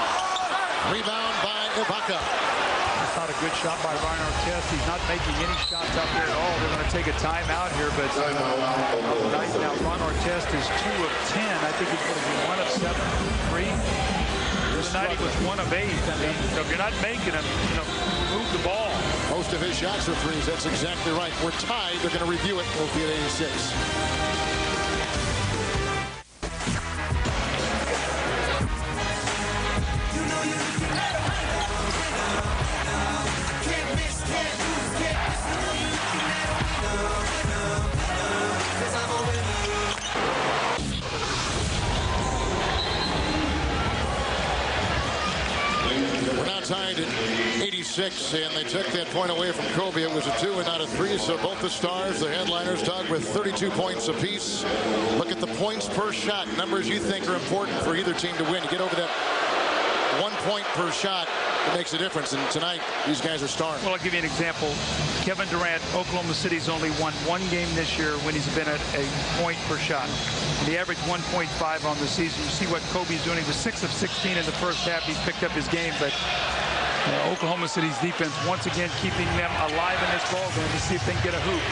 Rebound by Ibaka. That's not a good shot by Ryan Artest. He's not making any shots out there at all. They're going to take a timeout here, but right now Ron Artest is 2 of 10. I think he's going to be 1 of 7 from 3. Tonight he was 1 of 8. I mean, so if you're not making them, move the ball. Most of his shots are threes. That's exactly right. We're tied. They're going to review it. We'll be at 86. Tied at 86, and they took that point away from Kobe. It was a 2 and not a 3, so both the stars, the headliners, Doug, with 32 points apiece. Look at the points per shot. Numbers you think are important for either team to win. You get over that 1 point per shot, it makes a difference, and tonight these guys are starring. Well, I'll give you an example. Kevin Durant, Oklahoma City's only won 1 game this year when he's been at a point per shot. And he averaged 1.5 on the season. You see what Kobe's doing. He was 6 of 16 in the first half. He's picked up his game, but Oklahoma City's defense once again keeping them alive in this ball game to see if they can get a hoop.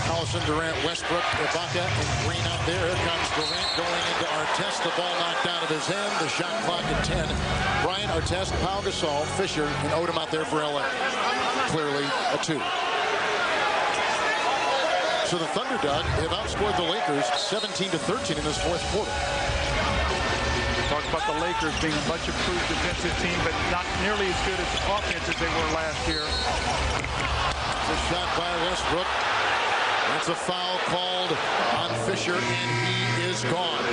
Allison, Durant, Westbrook, Ibaka, and Green out there. Here comes Durant going into Artest. The ball knocked out of his hand. The shot clock at 10. Bryant, Artest, Pau Gasol, Fisher, and Odom out there for LA. Clearly a 2. So the Thunder, Doug, have outscored the Lakers 17-13 in this fourth quarter. Talk about the Lakers being a much improved defensive team, but not nearly as good as offense as they were last year. It's a shot by Westbrook. That's a foul called on Fisher, and he is gone.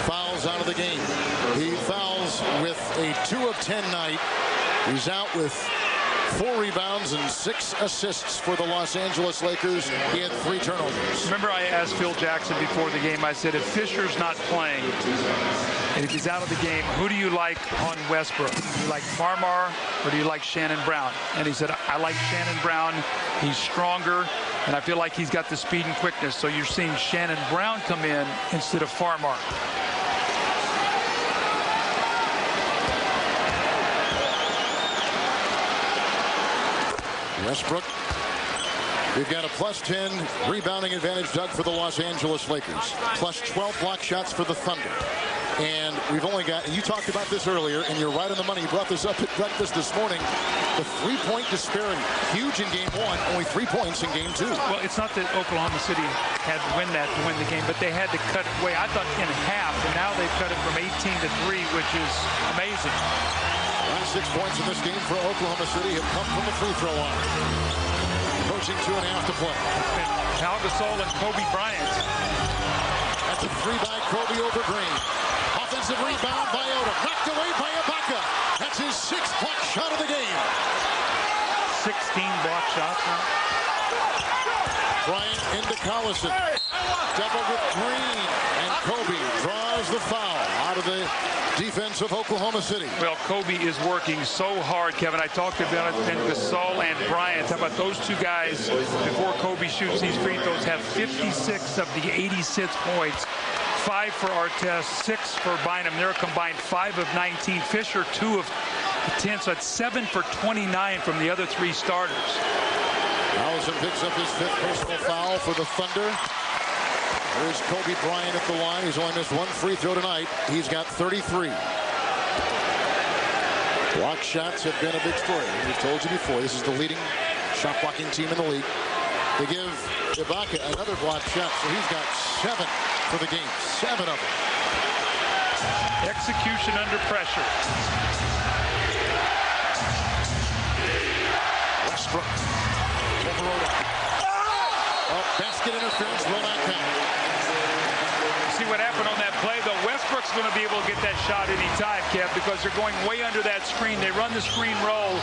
Fouls out of the game. He fouls with a 2 of 10 night. He's out with 4 rebounds and 6 assists for the Los Angeles Lakers. He had 3 turnovers. Remember, I asked Phil Jackson before the game, I said, if Fisher's not playing, and if he's out of the game, who do you like on Westbrook? Do you like Farmar or do you like Shannon Brown? And he said, I like Shannon Brown. He's stronger, and I feel like he's got the speed and quickness. So you're seeing Shannon Brown come in instead of Farmar. Westbrook. We've got a +10 rebounding advantage, Doug, for the Los Angeles Lakers. +12 block shots for the Thunder. And we've only got, and you talked about this earlier, and you're right on the money. You brought this up at breakfast this morning. The 3-point disparity, huge in game 1, only 3 points in game 2. Well, it's not that Oklahoma City had to win that to win the game, but they had to cut it away, I thought, in half, and now they've cut it from 18-3, which is amazing. Last 6 points in this game for Oklahoma City have come from the free throw line. Approaching 2.5 to play. Pau Gasol and Kobe Bryant. That's a 3 by Kobe over Green. Offensive rebound by Odom. Knocked away by Ibaka. That's his 6th block shot of the game. 16 block shots now. Bryant into Collison. Double with Green. And Kobe draws the foul out of the defense of Oklahoma City. Well, Kobe is working so hard, Kevin. I talked about it, and Gasol and Bryant. How about those 2 guys, before Kobe shoots these free throws, have 56 of the 86 points. 5 for Artest, 6 for Bynum. They're a combined 5 of 19. Fisher, 2 of 10. So that's 7 for 29 from the other 3 starters. Allison picks up his 5th personal foul for the Thunder. There's Kobe Bryant at the line. He's only missed 1 free throw tonight. He's got 33. Block shots have been a big story. We've told you before, this is the leading shot blocking team in the league. They give Ibaka another block shot, so he's got 7 for the game. 7 of them. Execution under pressure. Westbrook. Over Odom. Oh, basket interference will not count. See what happened on that play, though. Westbrook's going to be able to get that shot anytime, Kev, because they're going way under that screen. They run the screen roll.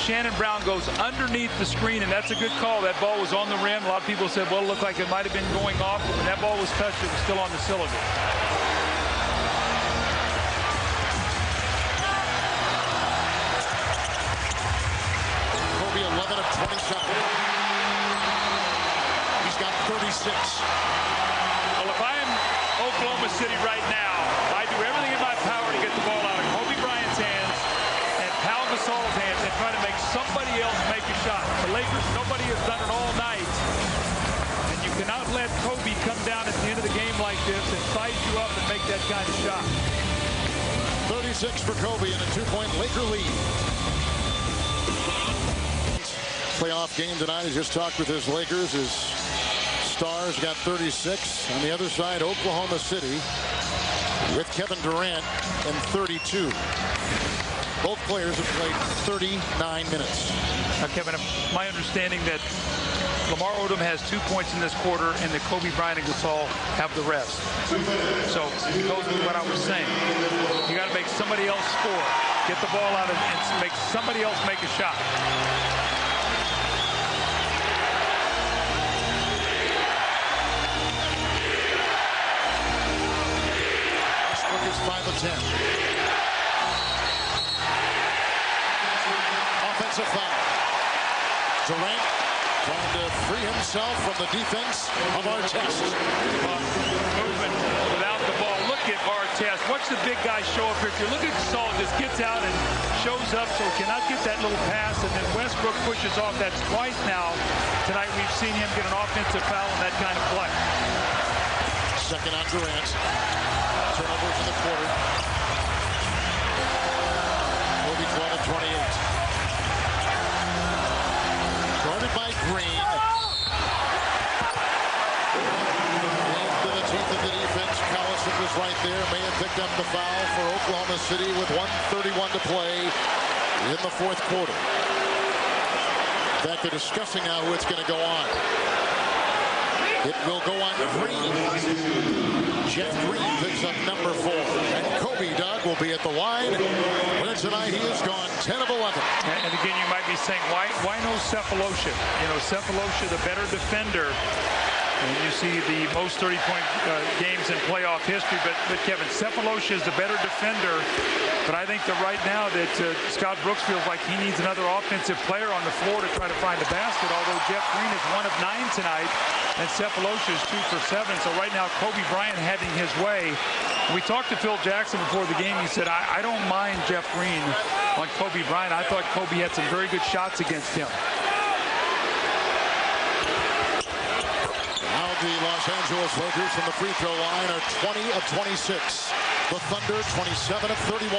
Shannon Brown goes underneath the screen, and that's a good call. That ball was on the rim. A lot of people said, well, it looked like it might have been going off, but when that ball was touched, it was still on the cylinder. Kobe 11 of 27. He's got 36. Well, if I am Oklahoma City right now, I do everything in my power to get the ball out of Kobe Bryant's hands and Pau Gasol's hands and try to make somebody else make a shot. The Lakers, nobody has done it all night. And you cannot let Kobe come down at the end of the game like this and size you up and make that kind of shot. 36 for Kobe and a 2-point Laker lead. Playoff game tonight. He just talked with his Lakers. His Stars got 36. On the other side, Oklahoma City with Kevin Durant and 32. Both players have played 39 minutes. Now, Kevin, my understanding that Lamar Odom has 2 points in this quarter and that Kobe Bryant and Gasol have the rest. So it goes with what I was saying. You got to make somebody else score. Get the ball out and make somebody else make a shot. Is 5 of 10. Offensive foul. Durant trying to free himself from the defense of Artest. Movement without the ball. Look at Artest. Watch the big guy show up here. If you look at Gasol, just gets out and shows up, so he cannot get that little pass, and then Westbrook pushes off. That's twice now tonight we've seen him get an offensive foul in that kind of play. Second on Durant. Turnovers in the quarter. Kobe 12 of 28. Guarded by Green. Into the teeth of the defense. Collison was right there. May have picked up the foul for Oklahoma City with 1:31 to play in the fourth quarter. In fact, they're discussing now who it's going to go on. It will go on Green. Jeff Green picks up number 4. And Kobe, Doug, will be at the line. Where tonight he has gone 10 of 11. And again, you might be saying, why no Cephalosha? You know, Cephalosha, the better defender. And you see the most 30-point games in playoff history. But Kevin, Cephalosha is the better defender. But I think that right now that Scott Brooks feels like he needs another offensive player on the floor to try to find the basket. Although Jeff Green is 1 of 9 tonight. And Cephalosha is 2 for 7. So right now, Kobe Bryant having his way. We talked to Phil Jackson before the game. He said, I don't mind Jeff Green on Kobe Bryant. I thought Kobe had some very good shots against him. Now the Los Angeles Lakers from the free throw line are 20 of 26. The Thunder 27 of 31.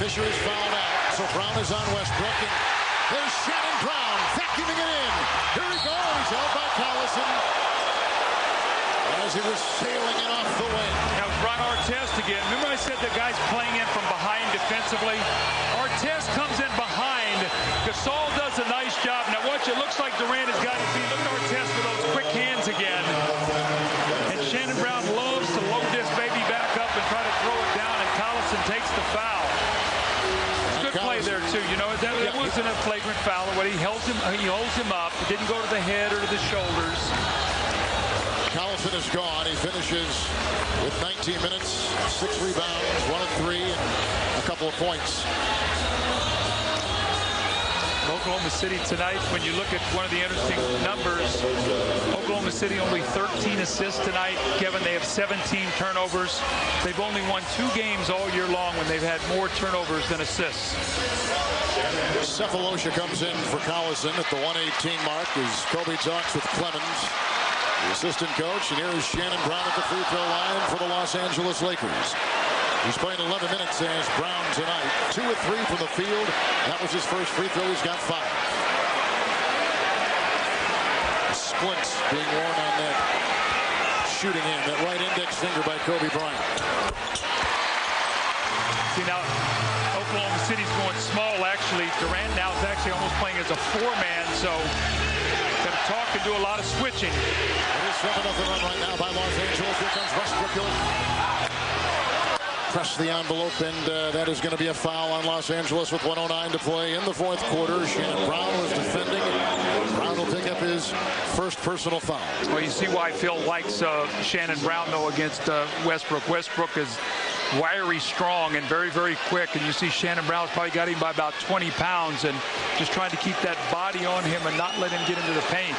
Fisher is fouled out. So Brown is on Westbrook. And there's Shannon Brown vacuuming it in. Here he goes, held by Collison. As he was sailing it off the wing. Now Ron Artest again. Remember I said the guy's playing in from behind defensively? Artest comes in behind. Gasol does a nice job. Now watch, it looks like Durant has got his feet. Look at Artest with those quick hands again. And Shannon Brown loves to load this baby back up and try to throw it down, and Collison takes the foul. Good play there too. You know, that wasn't a flagrant foul. He holds him up. It didn't go to the head or to the shoulders. Collison is gone. He finishes with 19 minutes, 6 rebounds, 1 of 3, and a couple of points. Oklahoma City tonight, when you look at one of the interesting numbers, Oklahoma City only 13 assists tonight. Kevin, they have 17 turnovers. They've only won 2 games all year long when they've had more turnovers than assists. Cephalosha comes in for Collison at the 118 mark as Kobe talks with Clemens, the assistant coach, and here is Shannon Brown at the free throw line for the Los Angeles Lakers. He's playing 11 minutes as Brown tonight. 2 of 3 from the field. That was his first free throw. He's got 5. Splints being worn on that shooting hand, that right index finger by Kobe Bryant. See, now Oklahoma City's going small, actually. Durant now is actually almost playing as a four-man, so going to talk and do a lot of switching. It is 7-0 run right now by Los Angeles. Here comes Westbrook. Press the envelope, and that is going to be a foul on Los Angeles with 1:09 to play in the fourth quarter. Shannon Brown was defending. Brown will pick up his first personal foul. Well, you see why Phil likes Shannon Brown, though, against Westbrook. Westbrook is wiry, strong, and very, very quick. And you see Shannon Brown's probably got him by about 20 pounds and just trying to keep that body on him and not let him get into the paint.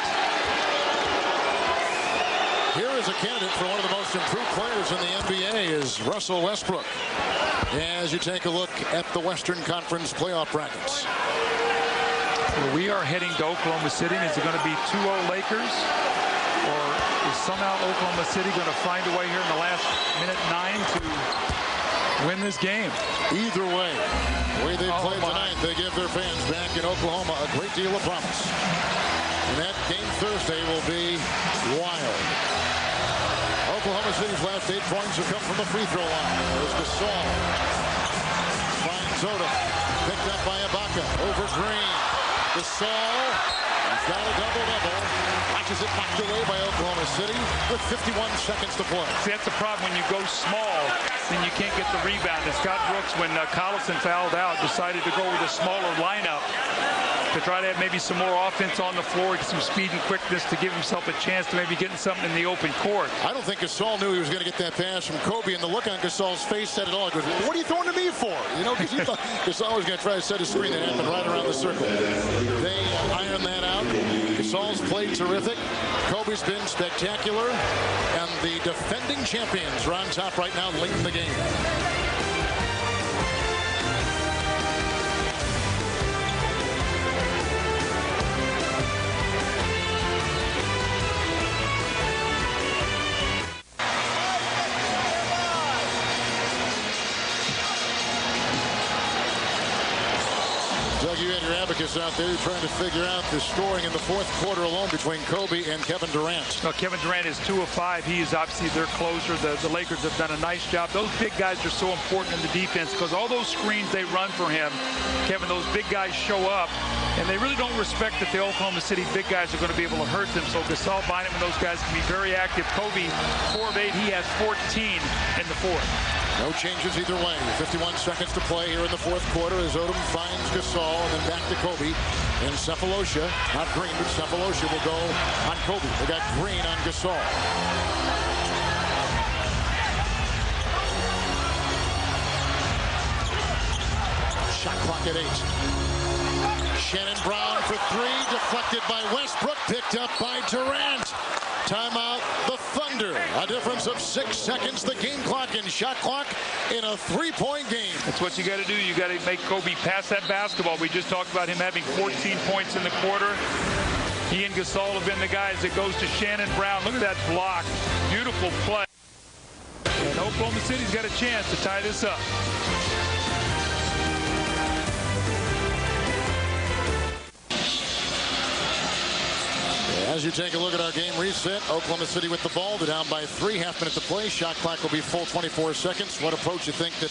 Here is a candidate for one of the most improved players in the NBA is Russell Westbrook. As you take a look at the Western Conference playoff brackets. Well, we are heading to Oklahoma City. Is it going to be 2-0 Lakers? Or is somehow Oklahoma City going to find a way here in the last minute 9 to win this game? Either way, the way they played tonight, they give their fans back in Oklahoma a great deal of promise. And that game Thursday will be wild. Oklahoma City's last 8 points have come from the free throw line. There's Gasol. Finds Odom. Picked up by Ibaka. Over Green. Gasol. He's got a double-double. Watches it knocked away by Oklahoma City with 51 seconds to play. See, that's the problem when you go small, then you can't get the rebound. And Scott Brooks, when Collison fouled out, decided to go with a smaller lineup to try to have maybe some more offense on the floor, get some speed and quickness to give himself a chance to maybe getting something in the open court. I don't think Gasol knew he was going to get that pass from Kobe, and the look on Gasol's face said it all. He goes, what are you throwing to me for? You know, because he thought Gasol was going to try to set a screen that happened right around the circle. They iron that out. Gasol's played terrific. Kobe's been spectacular. And the defending champions are on top right now late in the game. Doug, you had your abacus out there trying to figure out the scoring in the fourth quarter alone between Kobe and Kevin Durant. No, Kevin Durant is 2 of 5. He is obviously their closer. The Lakers have done a nice job. Those big guys are so important in the defense because all those screens they run for him, Kevin, those big guys show up, and they really don't respect that the Oklahoma City big guys are going to be able to hurt them. So Gasol, Bynum, and those guys can be very active. Kobe, 4 of 8. He has 14 in the fourth. No changes either way. 51 seconds to play here in the fourth quarter as Odom finds Gasol and then back to Kobe. And Cephalosha, not Green, but Cephalosha will go on Kobe. They got Green on Gasol. Shot clock at 8. Shannon Brown for 3, deflected by Westbrook, picked up by Durant. Timeout, the Thunder. A difference of 6 seconds. The game clock and shot clock in a 3-point game. That's what you got to do. You got to make Kobe pass that basketball. We just talked about him having 14 points in the quarter. He and Gasol have been the guys that goes to Shannon Brown. Look at that block. Beautiful play. And Oklahoma City's got a chance to tie this up. As you take a look at our game reset, Oklahoma City with the ball. They're down by 3, half-minute to play. Shot clock will be full 24 seconds. What approach you think that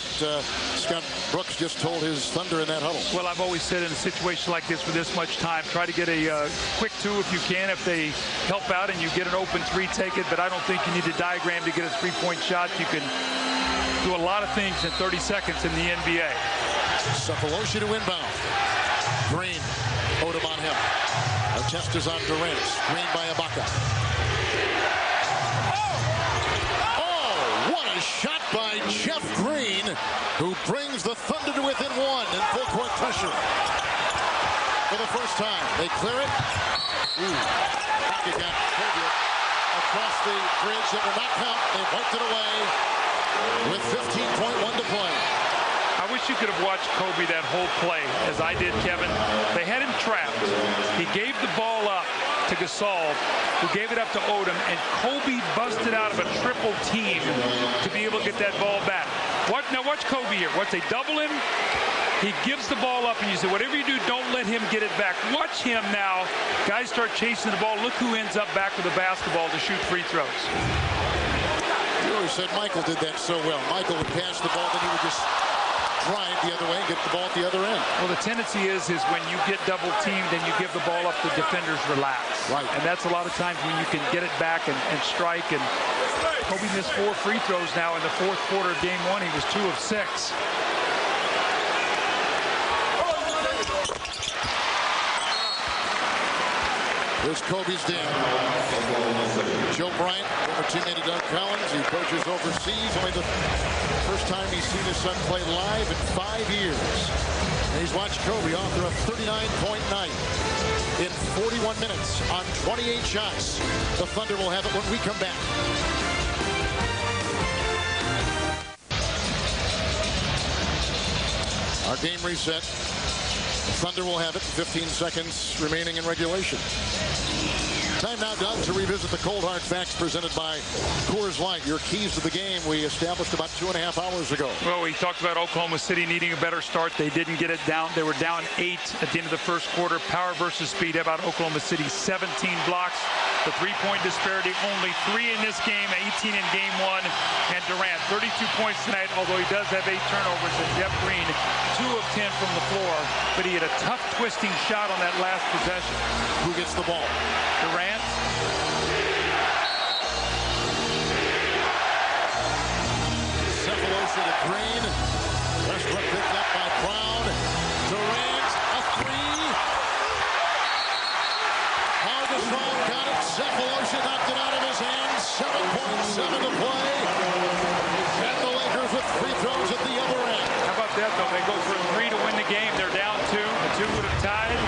Scott Brooks just told his Thunder in that huddle? Well, I've always said in a situation like this with this much time, try to get a quick 2 if you can. If they help out and you get an open 3, take it. But I don't think you need a diagram to get a 3-point shot. You can do a lot of things in 30 seconds in the NBA. Cephalosha to inbound. Green, Odom on him. Our test is on Durant. Screen by Ibaka. Oh, what a shot by Jeff Green, who brings the Thunder to within 1 in full court pressure. For the first time, they clear it. Back again. Across the bridge. That will not count. They wiped it away with 15.1 to play. I wish you could have watched Kobe that whole play, as I did, Kevin. They had him trapped. He gave the ball up to Gasol, who gave it up to Odom, and Kobe busted out of a triple team to be able to get that ball back. Now watch Kobe here. Once they double him, he gives the ball up, and you say, whatever you do, don't let him get it back. Watch him now. Guys start chasing the ball. Look who ends up back with the basketball to shoot free throws. said Michael did that so well. Michael would pass the ball, then he would just drive the other way and get the ball at the other end. Well, the tendency is when you get double teamed and you give the ball up, the defenders relax. Right. And that's a lot of times when you can get it back and strike. And Kobe missed 4 free throws now in the fourth quarter of game 1. He was 2 of 6. Here's Kobe's dad. Joe Bryant, former teammate of Doug Collins. He coaches overseas. Only the first time he's seen his son play live in 5 years. And he's watched Kobe author a 39-point night in 41 minutes on 28 shots. The Thunder will have it when we come back. Our game reset. The Thunder will have it. 15 seconds remaining in regulation. Time now, Doug, to revisit the cold hard facts presented by Coors Light. Your keys to the game we established about 2.5 hours ago. Well, we talked about Oklahoma City needing a better start. They didn't get it down. They were down 8 at the end of the first quarter. Power versus speed. How about Oklahoma City? 17 blocks. The three-point disparity, only 3 in this game, 18 in game 1. And Durant, 32 points tonight, although he does have 8 turnovers. And Jeff Green, 2 of 10 from the floor. But he had a tough twisting shot on that last possession. Who gets the ball? Durant. Cephalosha to Green. Westbrook picked up by Brown. Durant, a 3. Gasol got it. Cephalosha knocked it out of his hands. 7.7 to play. And the Lakers with free throws at the other end. How about that, though? They go for a 3 to win the game. They're down 2. The 2 would have tied.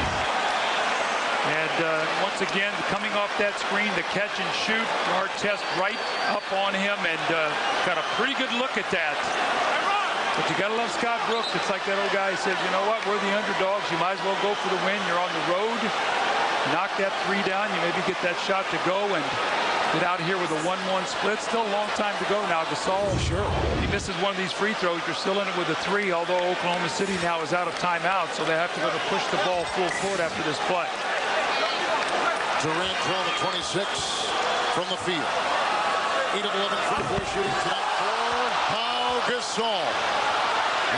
And once again, coming off that screen, the catch and shoot. Artest right up on him and got a pretty good look at that. But you got to love Scott Brooks. It's like that old guy said, you know what? We're the underdogs. You might as well go for the win. You're on the road. Knock that 3 down. You maybe get that shot to go and get out here with a 1-1 split. Still a long time to go now. Gasol, sure. He misses one of these free throws. You're still in it with a 3, although Oklahoma City now is out of timeout, so they have to go to push the ball full court after this play. Durant 12 of 26 from the field. 8 of 11 free throw shooting tonight for Pau Gasol.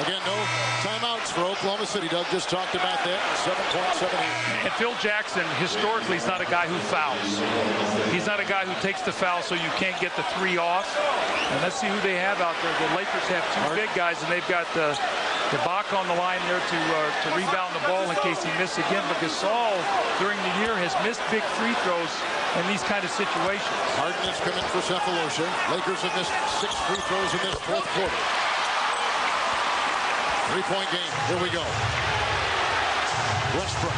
Again, no timeouts for Oklahoma City. Doug just talked about that. 7.78. And Phil Jackson, historically, is not a guy who fouls. He's not a guy who takes the foul so you can't get the 3 off. And let's see who they have out there. The Lakers have 2 big guys, and they've got the Bach on the line there to rebound the ball in case he misses again. But Gasol, during the year, has missed big free throws in these kind of situations. Harden has come in for Cephalosha. Lakers have missed 6 free throws in this fourth quarter. 3-point game. Here we go. Westbrook.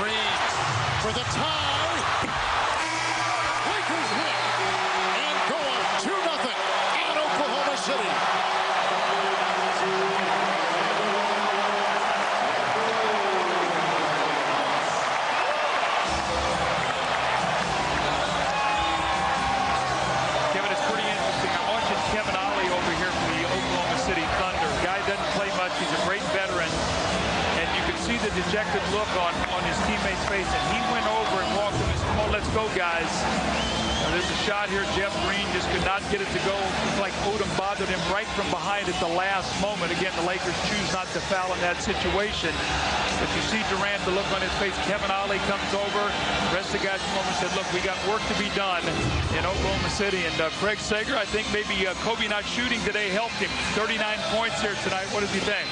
Green for the tie. Lakers win and go up 2-0 at Oklahoma City. Kevin, it's pretty interesting. I'm watching Kevin Ollie over here from the Oklahoma City Thunder. Guy doesn't play much. He's a great veteran. And you can see the dejected look on his teammate's face. And he went over and walked him and said, come on, let's go, guys. There's a shot here. Jeff Green just could not get it to go. It's like Odom bothered him right from behind at the last moment. Again, the Lakers choose not to foul in that situation. But you see Durant, the look on his face. Kevin Ollie comes over. The rest of the guys come over and said, look, we got work to be done in Oklahoma City. And Craig Sager, I think maybe Kobe not shooting today helped him. 39 points here tonight. What does he think?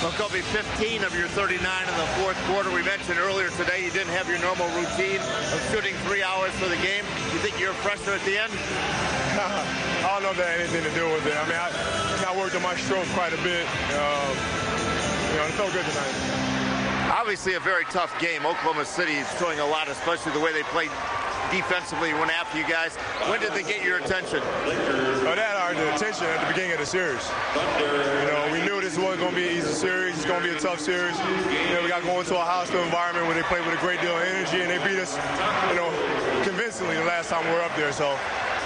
Well, Kobe, 15 of your 39 in the fourth quarter. We mentioned earlier today you didn't have your normal routine of shooting 3 hours for the game. You think you're fresher at the end? I don't know if that had anything to do with it. I mean, I worked on my stroke quite a bit. It felt good tonight. Obviously a very tough game. Oklahoma City is showing a lot, especially the way they played defensively, went after you guys. When did they get your attention? Well, they had our attention at the beginning of the series. We knew this wasn't going to be an easy series. It's going to be a tough series. We got going to a hostile environment where they played with a great deal of energy, and they beat us, convincingly the last time we were up there. So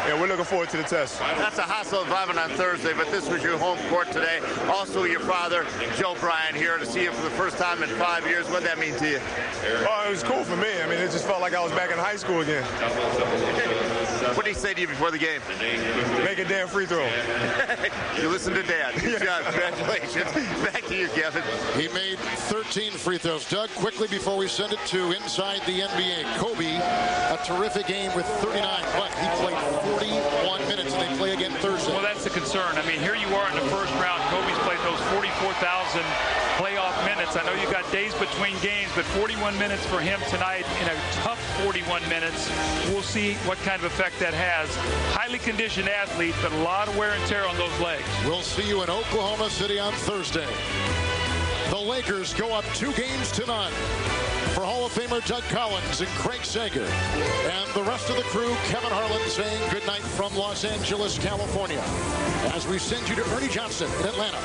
we're looking forward to the test. That's a hostile environment on Thursday, but this was your home court today. Also, your father, Joe Bryan, here to see you for the first time in 5 years. What did that mean to you? Oh, it was cool for me. I mean, it just felt like I was back in high school again. What did he say to you before the game? Make a damn free throw. You listened to Dad. Good job. Congratulations. Back to you, Kevin. He made 13 free throws. Doug, quickly before we send it to Inside the NBA, Kobe, a terrific game with 39, but he played 41 minutes, and they play again Thursday. Well, that's the concern. I mean, here you are in the first round. Kobe's played those 44,000 playoff minutes. I know you got days between games, but 41 minutes for him tonight in a tough 41 minutes. We'll see what kind of effect that has. Highly conditioned athlete, but a lot of wear and tear on those legs. We'll see you in Oklahoma City on Thursday. The Lakers go up 2 games to none. For Hall of Famer Doug Collins and Craig Sager and the rest of the crew, Kevin Harlan saying goodnight from Los Angeles, California, as we send you to Ernie Johnson in Atlanta.